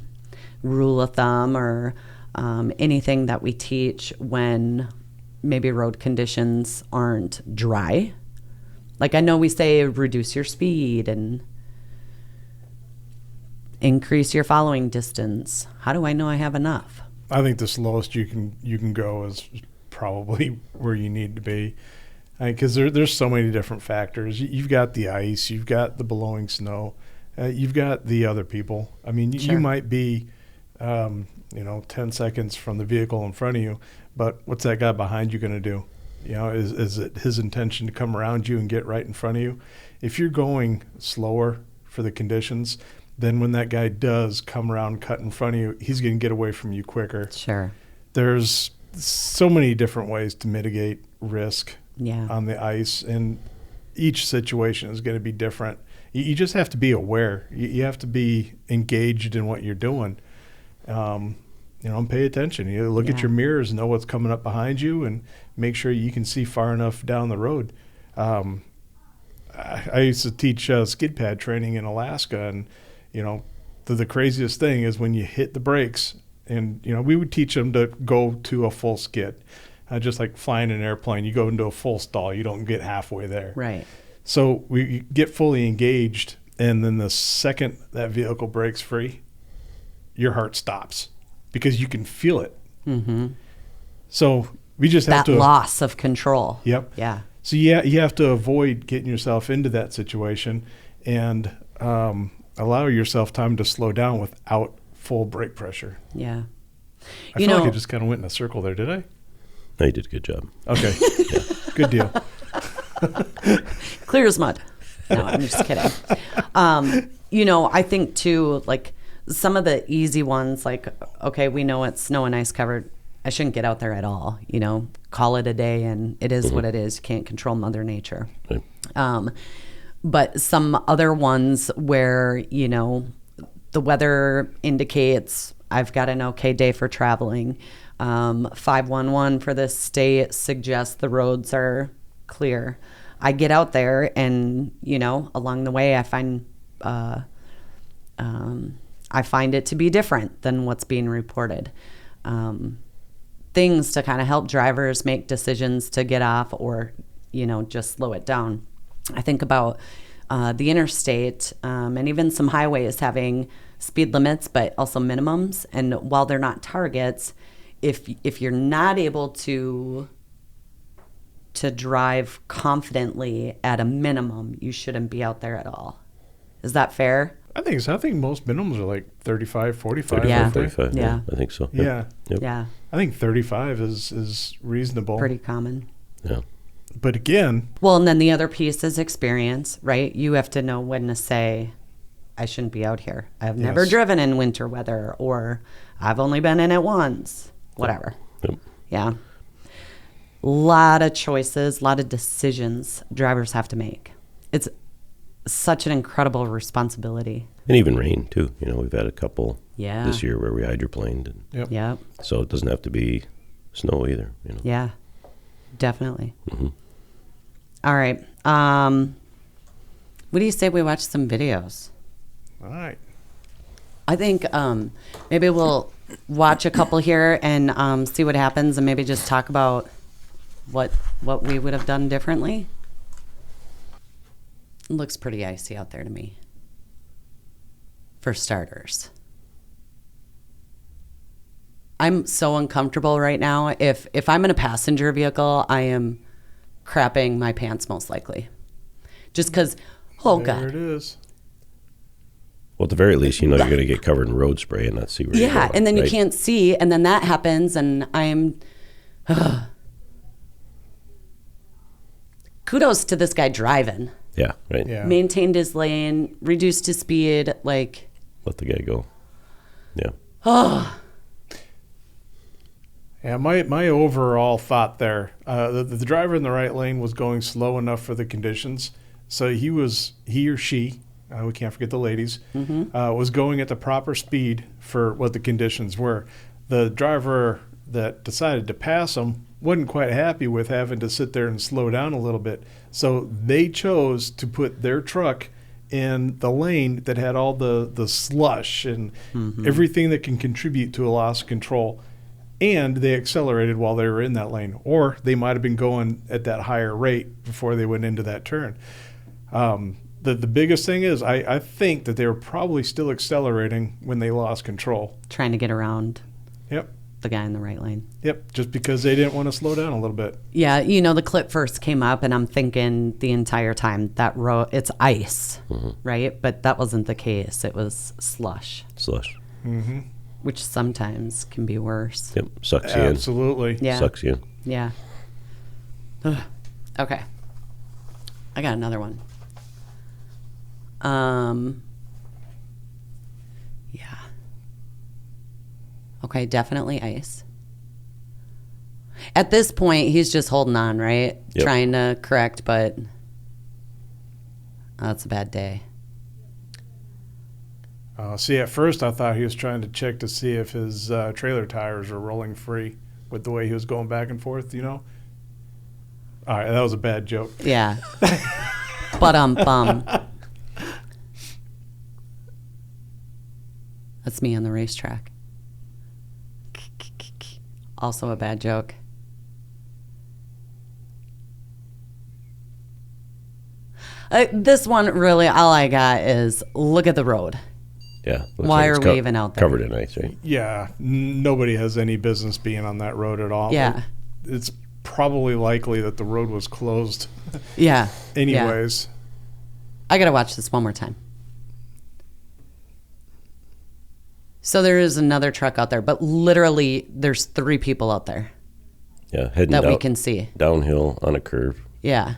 rule of thumb or anything that we teach when maybe road conditions aren't dry? I know we say reduce your speed and increase your following distance. How do I know I have enough? I think the slowest you can go is probably where you need to be, because there's so many different factors. You've got the ice, you've got the blowing snow, you've got the other people. I mean, Sure. You might be 10 seconds from the vehicle in front of you, but what's that guy behind you going to do? Is it his intention to come around you and get right in front of you? If you're going slower for the conditions, then when that guy does come around, cut in front of you, he's going to get away from you quicker. Sure. There's so many different ways to mitigate risk on the ice, and each situation is going to be different. You just have to be aware. You have to be engaged in what you're doing. And pay attention. You look at your mirrors, know what's coming up behind you, and make sure you can see far enough down the road. I used to teach skid pad training in Alaska, and the craziest thing is when you hit the brakes. And, we would teach them to go to a full skid, just like flying an airplane. You go into a full stall. You don't get halfway there. Right. So we get fully engaged, and then the second that vehicle breaks free, your heart stops because you can feel it. Mm-hmm. So we just have that to... loss of control. Yep. Yeah. So you have to avoid getting yourself into that situation, and allow yourself time to slow down without full brake pressure. Yeah. I feel like I just kind of went in a circle there, did I? No, you did a good job. Okay. Yeah. Good deal. Clear as mud. No, I'm just kidding. I think too, some of the easy ones, okay, we know it's snow and ice covered. I shouldn't get out there at all, call it a day, and it is what it is. You can't control Mother Nature. Right. But some other ones where, the weather indicates I've got an okay day for traveling. 511 for this state suggests the roads are clear. I get out there, and, along the way I find it to be different than what's being reported. Things to kind of help drivers make decisions to get off or, just slow it down. I think about the interstate and even some highways having speed limits, but also minimums. And while they're not targets, if you're not able to drive confidently at a minimum, you shouldn't be out there at all. Is that fair? I think so. I think most minimums are like 35, 45. 35, 45. Yeah, I think so. Yeah. Yep. Yeah. I think 35 is reasonable. Pretty common. Yeah. But again... Well, and then the other piece is experience, right? You have to know when to say, I shouldn't be out here. I've never driven in winter weather, or I've only been in it once. Whatever. Yep. Yeah. A lot of choices, a lot of decisions drivers have to make. It's such an incredible responsibility. And even rain too. You know, we've had a couple Yeah. this year where we hydroplaned, and Yep. Yep. so it doesn't have to be snow either. You know. Yeah. Definitely. Mhm. All right. What do you say we watch some videos? All right. I think maybe we'll watch a couple here and see what happens, and maybe just talk about what we would have done differently. It looks pretty icy out there to me, for starters. I'm so uncomfortable right now. If I'm in a passenger vehicle, I am crapping my pants most likely. Just because, oh There God. it is. Well, at the very least, you know you're going to get covered in road spray and not see where you're Yeah, going, and then you right? can't see, and then that happens, and I'm... Kudos to this guy driving. Yeah, right. Yeah. Maintained his lane, reduced his speed, like... Let the guy go. Yeah. Oh, Yeah, my overall thought there, the driver in the right lane was going slow enough for the conditions. So he or she, we can't forget the ladies, was going at the proper speed for what the conditions were. The driver that decided to pass him wasn't quite happy with having to sit there and slow down a little bit. So they chose to put their truck in the lane that had all the slush and everything that can contribute to a loss of control. And they accelerated while they were in that lane. Or they might have been going at that higher rate before they went into that turn. The biggest thing is I think that they were probably still accelerating when they lost control. trying to get around Yep. the guy in the right lane. Yep. Just because they didn't want to slow down a little bit. Yeah, you know, the clip first came up, and I'm thinking the entire time that road, it's ice, right? But that wasn't the case. It was slush, Slush. Mm-hmm. which sometimes can be worse. Yep. Sucks you in. Absolutely. Yeah. Sucks you in. Yeah. Ugh. Okay. I got another one. Yeah. Okay, definitely ice. At this point, he's just holding on, right? Yep. Trying to correct, but that's a bad day. See, at first I thought he was trying to check to see if his trailer tires were rolling free with the way he was going back and forth, you know? All right, that was a bad joke. Yeah. Bum. That's me on the racetrack. Also a bad joke. This one, really, all I got is look at the road. Yeah. Looks Why it's are we even out there? Covered in ice, right? Yeah, nobody has any business being on that road at all. Yeah. It's probably likely that the road was closed Yeah. anyways. I got to watch this one more time. So there is another truck out there, but literally there's 3 people out there Yeah. Heading that down, we can see. downhill on a curve. Yeah.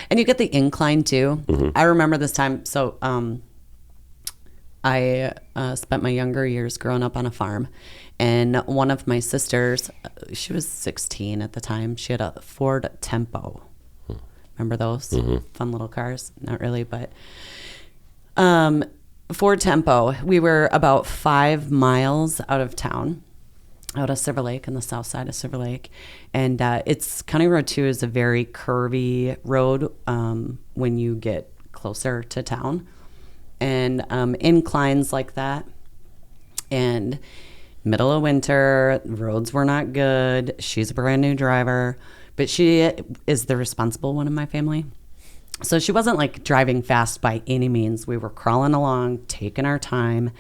And you get the incline too. I remember this time. So I spent my younger years growing up on a farm. And one of my sisters, she was 16 at the time. She had a Ford Tempo. Remember those? Fun little cars? Not really, but Ford Tempo. We were about 5 miles out of town, out of Silver Lake, on the south side of Silver Lake. And it's County Road 2 is a very curvy road when you get closer to town. And inclines like that. And middle of winter, roads were not good. She's a brand new driver, but she is the responsible one in my family. So she wasn't like driving fast by any means. We were crawling along, taking our time.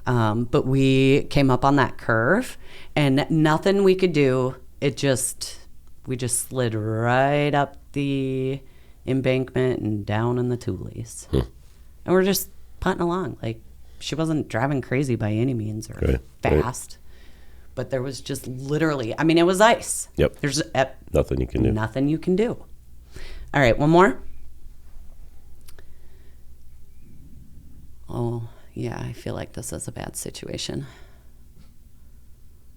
But we came up on that curve and nothing we could do. We just slid right up the embankment and down in the Tules. And we're just putting along. Like, she wasn't driving crazy by any means or fast. But there was just literally, I mean, it was ice. Yep. There's Nothing you can do. nothing you can do. All right, one more. Oh, yeah, I feel like this is a bad situation.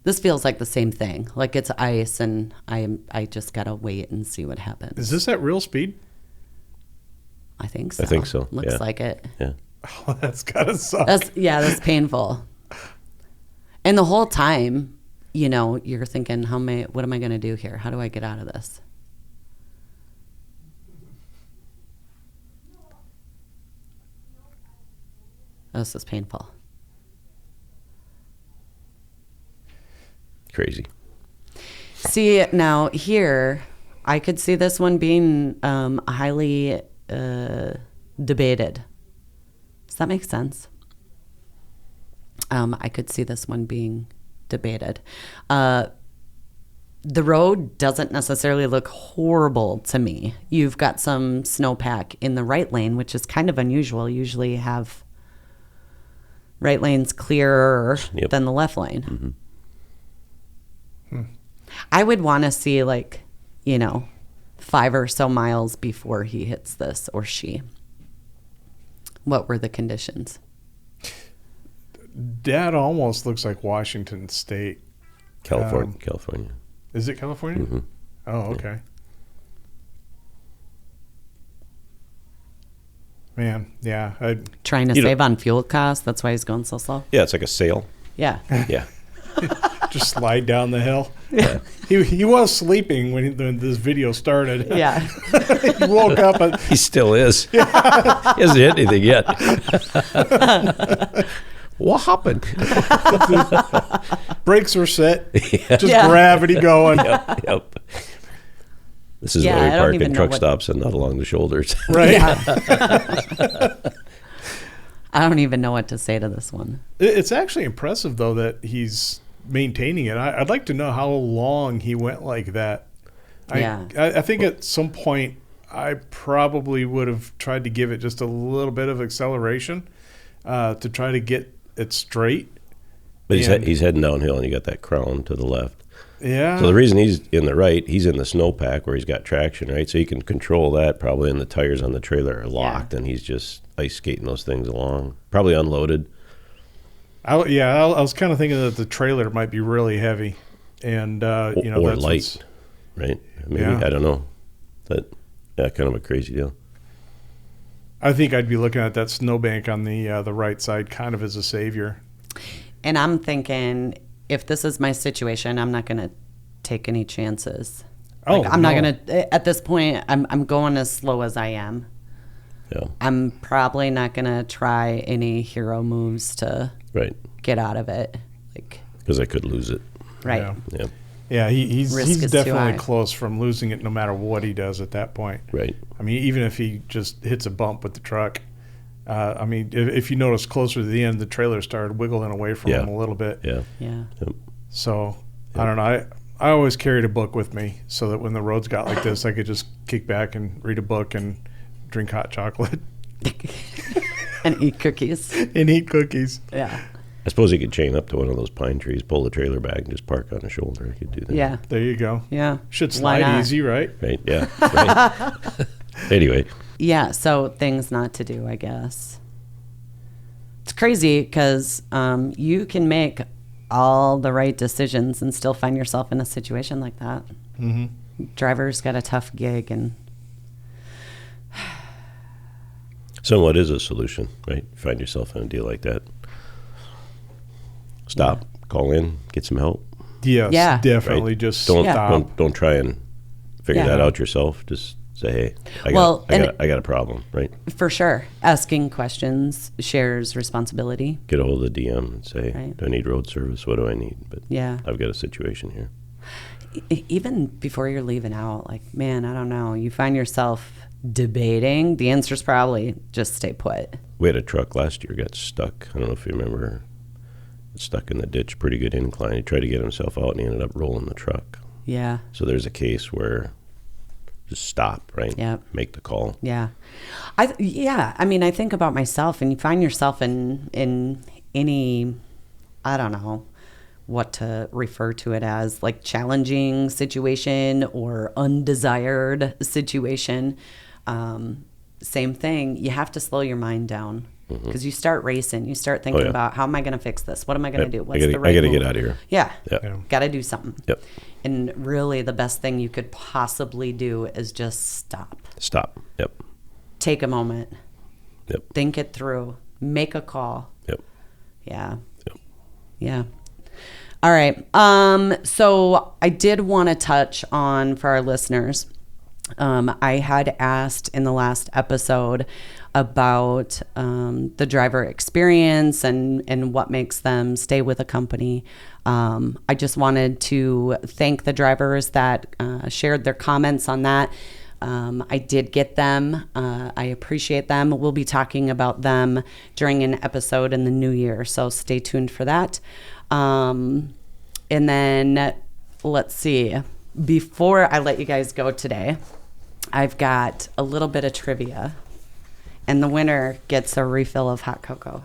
This feels like the same thing. Like it's ice and I just got to wait and see what happens. Is this at real speed? I think so. I think so. Looks yeah. like it. Yeah. Oh, that's gotta suck. That's painful. And the whole time, you know, you're thinking, what am I going to do here? How do I get out of this? This is painful. Crazy. See, now here, I could see this one being highly debated. Does that make sense? I could see this one being debated. The road doesn't necessarily look horrible to me. You've got some snowpack in the right lane, which is kind of unusual. Usually you have right lanes clearer than the left lane. I would want to see 5 or so miles before he hits this, or she. What were the conditions? That almost looks like Washington State. California. Is it California? Mm-hmm. Oh, okay. Man, yeah. Trying to save on fuel costs. That's why he's going so slow. Yeah, it's like a sail. Yeah. Yeah. Just slide down the hill. Yeah. He was sleeping when this video started. Yeah. He woke up. He still is. He hasn't hit anything yet. What happened? Brakes were set. Yeah. Just gravity going. Yep. This is Yeah, where I we don't park even in know truck what- stops and not along the shoulders. Right. Yeah. I don't even know what to say to this one. It's actually impressive, though, that he's maintaining it. I'd like to know how long he went like that. I think at some point I probably would have tried to give it just a little bit of acceleration to try to get it straight. But he's heading downhill, and you got that crown to the left. Yeah. So the reason he's in the right, he's in the snowpack where he's got traction, right? So he can control that probably, and the tires on the trailer are locked, and he's just ice skating those things along. Probably unloaded. I was kind of thinking that the trailer might be really heavy, and or that's light, right? Maybe, Yeah. I don't know. Kind of a crazy deal. I think I'd be looking at that snowbank on the right side kind of as a savior. And I'm thinking, if this is my situation, I'm not going to take any chances. I'm not going to, at this point, I'm going as slow as I am. Yeah. I'm probably not going to try any hero moves to get out of it. Because I could lose it. Right. Yeah. Yeah, he's Risk is too definitely high. close from losing it no matter what he does at that point. Right. I mean, even if he just hits a bump with the truck, if you notice closer to the end, the trailer started wiggling away from him a little bit. Yeah. Yeah. Yep. So, I don't know. I always carried a book with me so that when the roads got like this, I could just kick back and read a book and drink hot chocolate. And eat cookies. And eat cookies. Yeah. I suppose he could chain up to one of those pine trees, pull the trailer back, and just park on the shoulder. I could do that. Yeah. There you go. Yeah. Should Why slide not? easy, right? Right. Yeah. Right. Anyway. Yeah. So things not to do, I guess. It's crazy because you can make all the right decisions and still find yourself in a situation like that. Mm-hmm. Driver's got a tough gig, and So what is a solution, right? Find yourself in a deal like that. Stop, call in, get some help. Yes, Yeah. definitely. Right? Just Don't stop. don't try and figure Yeah. that out yourself. Just say, hey, I got a problem, right? for sure, asking questions shares responsibility. Get a hold of the DM and say, Right. do I need road service? What do I need? But Yeah. I've got a situation here. Even before you're leaving out, man, I don't know. You find yourself debating. The answer's probably just stay put. We had a truck last year got stuck. I don't know if you remember. Stuck in the ditch, pretty good incline. He tried to get himself out, and he ended up rolling the truck. Yeah. So there's a case where just stop, right? Yep. Make the call. Yeah. I think about myself, and you find yourself in any, I don't know what to refer to it as, like challenging situation or undesired situation. Same thing. You have to slow your mind down because you start racing. You start thinking about, how am I going to fix this? What am I going to do? What's the right I got to move? get out of here. Yeah. Yeah. Got to do something. Yep. And really the best thing you could possibly do is just stop. Stop. Yep. take a moment. Yep. Think it through. Make a call. Yep. Yeah. Yep. Yeah. All right. So I did want to touch on, for our listeners, I had asked in the last episode about the driver experience and what makes them stay with a company. I just wanted to thank the drivers that shared their comments on that. I did get them. I appreciate them. We'll be talking about them during an episode in the new year, so stay tuned for that. And then let's see. Before I let you guys go today, I've got a little bit of trivia, and the winner gets a refill of hot cocoa.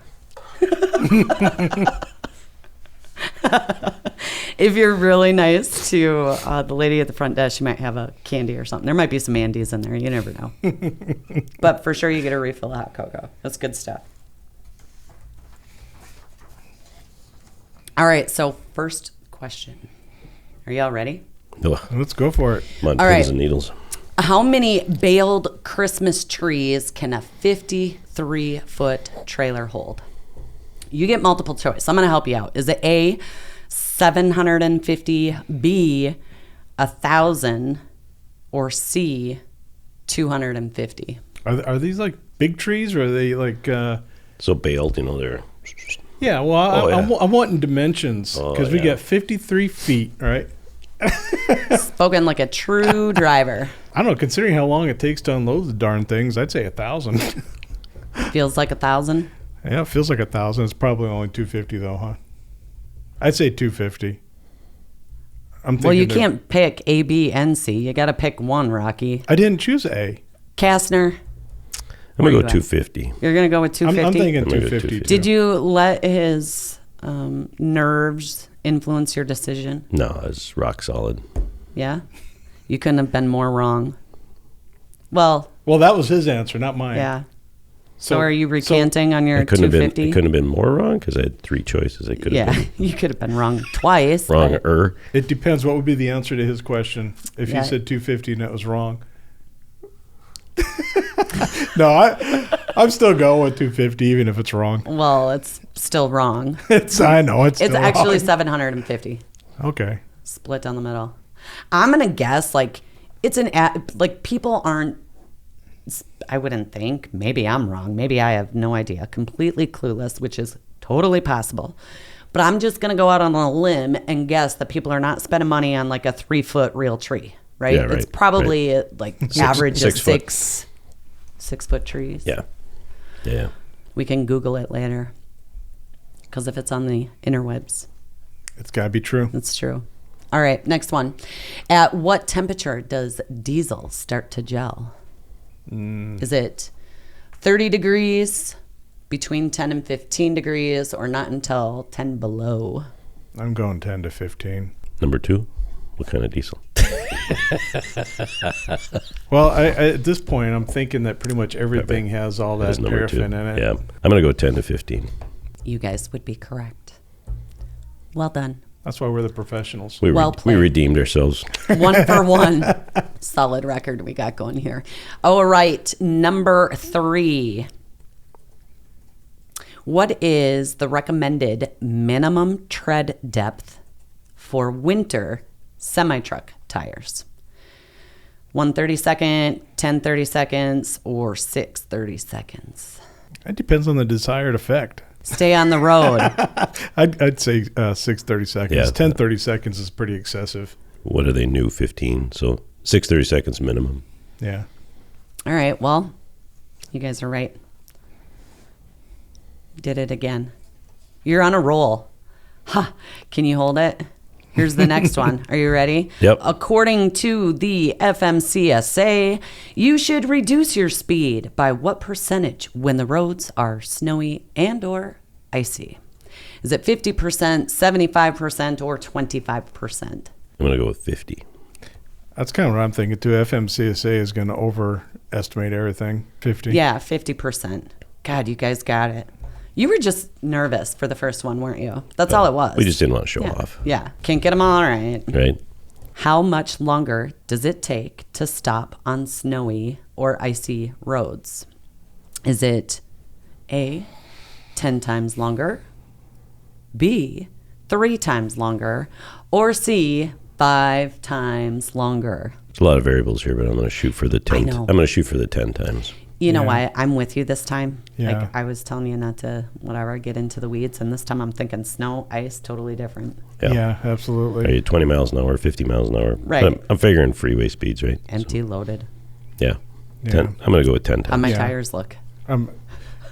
If you're really nice to the lady at the front desk, she might have a candy or something. There might be some Andes in there. You never know. But for sure, you get a refill of hot cocoa. That's good stuff. All right, so first question. Are y'all ready? Oh, Let's go for it. I'm on All pins right. and needles. How many baled Christmas trees can a 53-foot trailer hold? You get multiple choice. I'm going to help you out. Is it A, 750, B, 1,000, or C, 250? Are these like big trees, or are they like? So baled, they're... Yeah. Well, Oh, yeah. I'm wanting dimensions because we yeah. got 53 feet, right? Spoken like a true driver. I don't know. Considering how long it takes to unload the darn things, I'd say 1,000. Feels like 1,000. Yeah, it feels like 1,000. It's probably only 250 though, huh? I'd say 250. Well, you can't pick A, B, and C. You got to pick one, Rocky. I didn't choose A. Kastner, I'm going to you go at? 250. you're going to go with 250? I'm thinking I'm gonna go 250. 250. Did you let his nerves influence your decision? No, it's rock solid. Yeah? You couldn't have been more wrong. Well, Well, that was his answer, not mine. yeah. So are you recanting on your It couldn't 250? have been more wrong because I had three choices. It could have Yeah, you could have been wrong twice. been but- wrong. It depends what would be the answer to his question. If Yeah. you said 250 and it was wrong. No, I'm still going with 250 even if it's wrong. Well, it's still wrong. I know it's It's still actually wrong. 750. Okay. Split down the middle. I'm going to guess people aren't, I wouldn't think, maybe I'm wrong. Maybe I have no idea. Completely clueless, which is totally possible. But I'm just going to go out on a limb and guess that people are not spending money on like a 3-foot real tree, right? Yeah, right, It's probably like average of 6 foot. 6-foot trees. Yeah. Yeah. We can Google it later. Because if it's on the interwebs, It's got to be true. it's true. All right, next one. At what temperature does diesel start to gel? Is it 30 degrees, between 10 and 15 degrees, or not until 10 below? I'm going 10 to 15. Number 2, what kind of diesel? Well, I at this point, I'm thinking that pretty much everything has all that That's number 2. paraffin in it. Yeah. I'm going to go 10 to 15. You guys would be correct. Well done. That's why we're the professionals. We Well we played. redeemed ourselves. 1 for 1. Solid record we got going here. All right, number 3. What is the recommended minimum tread depth for winter semi-truck tires? 1 30-second, 10 30-seconds, or 6 30-seconds? It depends on the desired effect. Stay on the road. I'd say 6 30-seconds. Yeah. 10 30-seconds is pretty excessive. What are they new? 15. So 6 30-seconds minimum. Yeah. All right, well, you guys are right. Did it again. You're on a roll. Ha! Can you hold it? Here's the next one. Are you ready? Yep. According to the FMCSA, you should reduce your speed by what percentage when the roads are snowy and or icy? Is it 50%, 75%, or 25%? I'm going to go with 50. That's kind of what I'm thinking too. FMCSA is going to overestimate everything. 50. Yeah, 50%. God, you guys got it. You were just nervous for the first one, weren't you? That's all it was. We just didn't want to show yeah. off. Yeah. Can't get them all right. Right? How much longer does it take to stop on snowy or icy roads? Is it A, 10 times longer, B, 3 times longer, or C, 5 times longer? There's a lot of variables here, but I'm going to shoot for the 10. I know. I'm going to shoot for the 10 times. You know why? I'm with you this time. Yeah. Like I was telling you not to, get into the weeds. And this time I'm thinking snow, ice, totally different. Yeah, absolutely. Are you 20 miles an hour, 50 miles an hour? Right. But I'm figuring freeway speeds, right? Empty, loaded. Yeah. Yeah. 10. I'm going to go with 10 How times. my Yeah. tires look.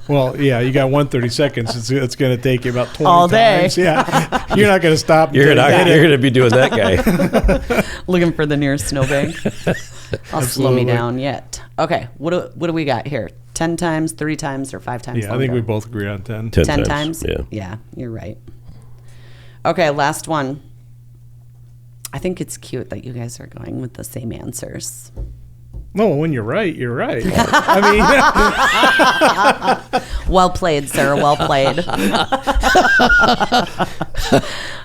Well, yeah, you got 130 seconds. It's going to take you about 20 All day. times. Yeah, you're not going to stop. You're until you hit going it. to be doing that guy. Looking for the nearest snowbank. I'll slow me Absolutely. down yet. Okay, what do we got here? 10 times, 3 times, or 5 times Yeah, I longer? think we both agree on 10. 10 times? Yeah. Yeah, you're right. Okay, last one. I think it's cute that you guys are going with the same answers. No, when you're right, you're right. I mean, Well played, sir. Well played.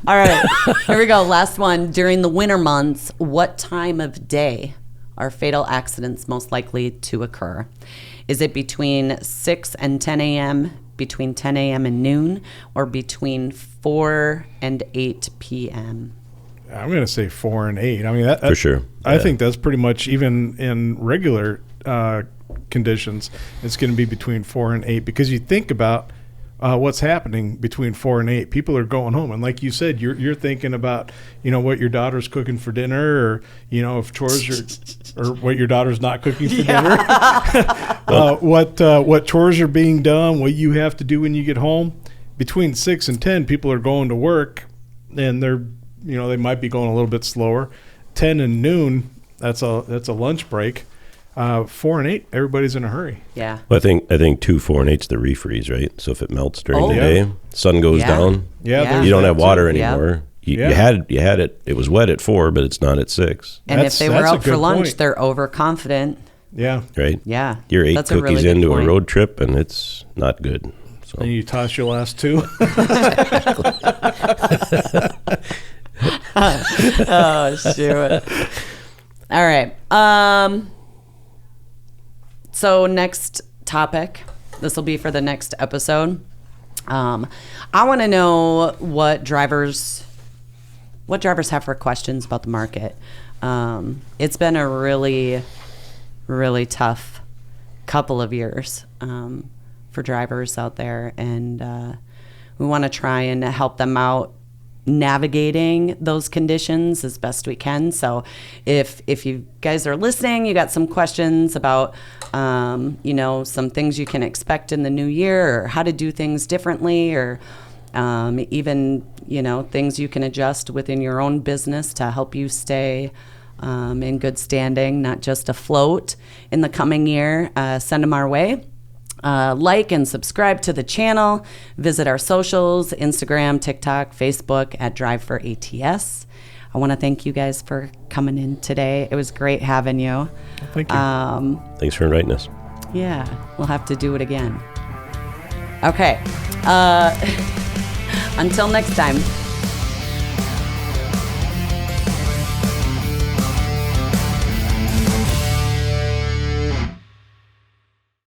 All right, here we go. Last one. During the winter months, what time of day are fatal accidents most likely to occur? Is it between 6 and 10 a.m., between 10 a.m. and noon, or between 4 and 8 p.m.? I'm going to say 4 and 8. I mean, that For sure. I Yeah. think that's pretty much even in regular conditions. It's going to be between 4 and 8 because you think about what's happening between 4 and 8. People are going home, and like you said, you're thinking about what your daughter's cooking for dinner, or if chores are, or what your daughter's not cooking for dinner. What chores are being done, what you have to do when you get home. Between 6 and 10, people are going to work, and they're they might be going a little bit slower. 10 and noon, that's a lunch break. 4 and 8, everybody's in a hurry. Yeah. Well, I think 2, 4, and 8's the refreeze, right? So if it melts during the Oh. day, sun goes Yeah. down, Yeah, Yeah. there's you don't that have too. water Yeah. anymore. You Yeah. had it. It was wet at 4, but it's not at 6, And if they were That's a out for good lunch, point. they're overconfident. Yeah, right? Yeah. You're 8 That's a cookies really good into point. a road trip, and it's not good. So and you toss your last 2. Oh, shoot. All right. So next topic, this will be for the next episode. I want to know what drivers have for questions about the market. It's been a really, really tough couple of years for drivers out there, and we want to try and help them out navigating those conditions as best we can. So if you guys are listening, you got some questions about some things you can expect in the new year, or how to do things differently, or even things you can adjust within your own business to help you stay in good standing, not just afloat in the coming year, send them our way. Like and subscribe to the channel. Visit our socials, Instagram, TikTok, Facebook at Drive for ATS. I want to thank you guys for coming in today. It was great having you. Thank you. thanks for inviting us. Yeah, we'll have to do it again. Okay. Until next time.